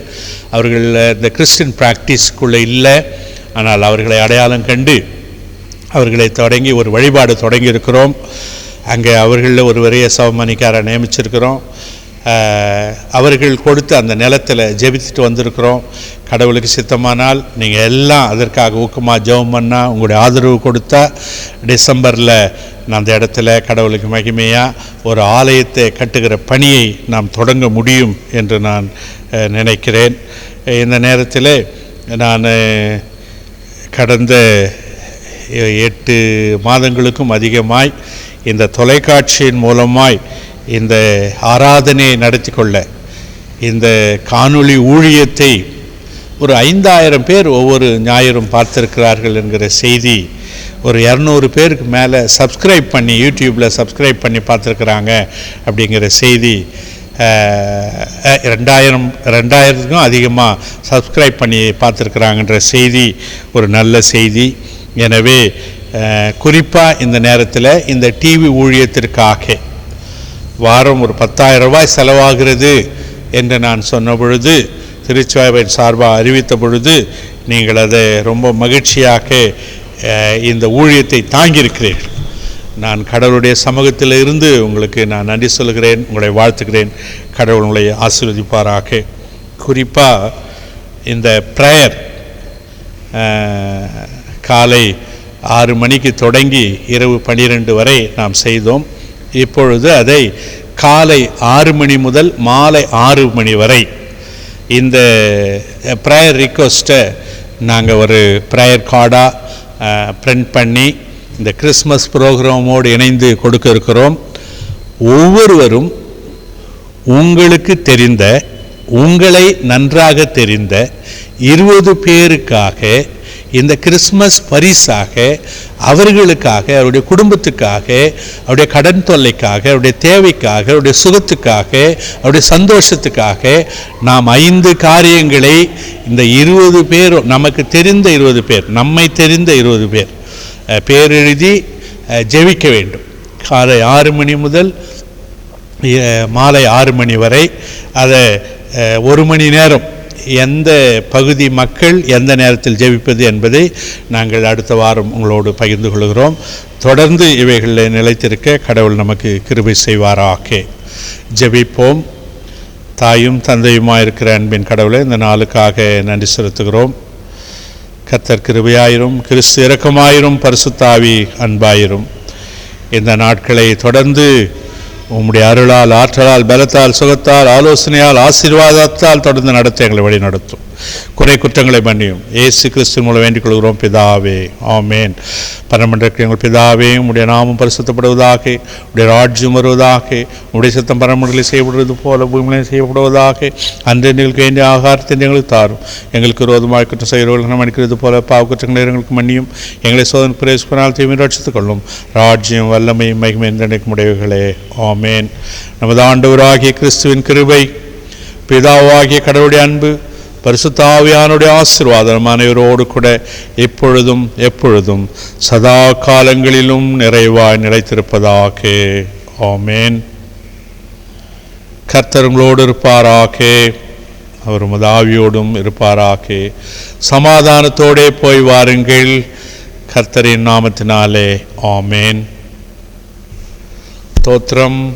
அவர்கள் இந்த கிறிஸ்டின் ப்ராக்டிஸ்க்குள்ளே இல்லை. ஆனால் அவர்களை அடையாளம் கண்டு அவர்களை தொடங்கி ஒரு வழிபாடு தொடங்கியிருக்கிறோம். அங்கே அவர்களில் ஒருவரையே சவமணிக்காரை நியமிச்சிருக்கிறோம். அவர்கள் கொடுத்து அந்த நிலத்தில் ஜெபித்துட்டு வந்திருக்கிறோம். கடவுளுக்கு சித்தமானால் நீங்கள் எல்லாம் அதற்காக ஊக்கமாக ஜெபம் பண்ணால், உங்களுடைய ஆதரவு கொடுத்தா, டிசம்பரில் அந்த இடத்துல கடவுளுக்கு மகிமையாக ஒரு ஆலயத்தை கட்டுகிற பணியை நாம் தொடங்க முடியும் என்று நான் நினைக்கிறேன். இந்த நேரத்தில் நான் கடந்த 8 மாதங்களுக்கும் அதிகமாய் இந்த தொலைக்காட்சியின் மூலமாய் இந்த ஆராதனையை நடத்தி கொள்ள, இந்த காணொளி ஊழியத்தை ஒரு 5000 பேர் ஒவ்வொரு ஞாயிறும் பார்த்திருக்கிறார்கள் என்கிற செய்தி, ஒரு 200 பேருக்கு மேலே சப்ஸ்கிரைப் பண்ணி யூடியூப்பில் சப்ஸ்கிரைப் பண்ணி பார்த்துருக்குறாங்க அப்படிங்கிற செய்தி, 2000க்கும் அதிகமாக சப்ஸ்கிரைப் பண்ணி பார்த்துருக்குறாங்கன்ற செய்தி ஒரு நல்ல செய்தி. எனவே குறிப்பாக இந்த நேரத்தில் இந்த டிவி ஊழியத்திற்காக வாரம் ஒரு 10,000 ரூபாய் செலவாகிறது என்று நான் சொன்ன பொழுது, திருச்சபையின் சார்பாக அறிவித்த பொழுது, நீங்கள் அதை ரொம்ப மகிழ்ச்சியாக இந்த ஊழியத்தை தாங்கியிருக்கிறீர்கள். நான் கடவுளுடைய சமூகத்தில் இருந்து உங்களுக்கு நான் நன்றி சொல்கிறேன், உங்களை வாழ்த்துக்கிறேன். கடவுள் உங்களை ஆசீர்வதிப்பாராக. குறிப்பாக இந்த ப்ரேயர் காலை 6 மணிக்கு தொடங்கி இரவு 12 வரை நாம் செய்தோம். இப்பொழுது அதை காலை 6 மணி முதல் மாலை 6 மணி வரை இந்த ப்ரேயர் ரிக்வெஸ்ட்டை நாங்கள் ஒரு ப்ரேயர் கார்டாக பிரிண்ட் பண்ணி இந்த கிறிஸ்மஸ் ப்ரோக்ராமோடு இணைந்து கொடுக்க இருக்கிறோம். ஒவ்வொருவரும் உங்களுக்கு தெரிந்த, உங்களை நன்றாக தெரிந்த 20 பேருக்காக இந்த கிறிஸ்மஸ் பரிசாக, அவர்களுக்காக, அவருடைய குடும்பத்துக்காக, அவருடைய கடன் தொல்லைக்காக, அவருடைய தேவைக்காக, அவருடைய சுகத்துக்காக, அவருடைய சந்தோஷத்துக்காக நாம் 5 காரியங்களை இந்த 20 பேர், நமக்கு தெரிந்த 20 பேர், நம்மை தெரிந்த 20 பேர் பேரெழுதி ஜெபிக்க வேண்டும். காலை 6 மணி முதல் மாலை 6 மணி வரை அதை 1 மணி நேரம் எந்த பகுதி மக்கள் எந்த நேரத்தில் ஜெபிப்பது என்பதை நாங்கள் அடுத்த வாரம் உங்களோடு பகிர்ந்து கொள்கிறோம். தொடர்ந்து இவைகளில் நிலைத்திருக்க கடவுள் நமக்கு கிருபை செய்வாராக. ஜெபிப்போம். தாயும் தந்தையுமாக இருக்கிற அன்பின் கடவுளை இந்த நாளுக்காக நன்றி செலுத்துகிறோம். கர்த்தர் கிருபையாயிரும், கிறிஸ்து இரக்கமாயிரும், பரிசுத்தாவி அன்பாயிரும். இந்த நாட்களை தொடர்ந்து உம்முடைய அருளால், ஆற்றலால், பலத்தால், சுகத்தால், ஆலோசனையால், ஆசீர்வாதத்தால் தொடர்ந்து நடத்த எங்களை வழி நடத்தும். குறை குற்றங்களை மன்னியும். இயேசு கிறிஸ்து மூலம் வேண்டிக் கொள்கிறோம் பிதாவே, ஆமேன். பரமண்டலத்தில் எங்கள் பிதாவே, உடைய நாமம் பரிசுத்தப்படுவதாக, உடைய ராஜ்யம் வருவதாக, உடைய சித்தம் பரமண்டலில் செய்யப்படுவது போல பூமியிலும் செய்யப்படுவதாக. அன்று எங்களுக்கு வேண்டிய ஆகாரத்தை எங்களுக்கு தாரும். எங்களுக்கு விரோதமாக குற்றம் செய்கிறவர்கள் மன்னிக்கிறது போல பாவ குற்றங்களை எங்களுக்கு மன்னியும். எங்களை சோதனை பிரேசுனால் தீமை ரட்சித்துக் கொள்ளும். ராஜ்யம் வல்லமையும் மகிமை என்றென்றைக்கும் உடையவர்களே, ஆமேன். நமது ஆண்டவராகிய கிறிஸ்துவின் கிருபை, பிதாவாகிய கடவுளுடைய அன்பு, பரிசுத்த ஆவியானுடைய ஆசீர்வாதம் அனைவரோடு கூட எப்பொழுதும் எப்பொழுதும் சதா காலங்களிலும் நிறைவாய் நிலைத்திருப்பதாக, ஆமேன். கர்த்தர் உங்களோடு இருப்பாராக, அவர் உமது ஆவியோடும் இருப்பாராக. சமாதானத்தோடே போய் வாருங்கள். கர்த்தரின் நாமத்தினாலே, ஆமேன். ஸ்தோத்திரம்.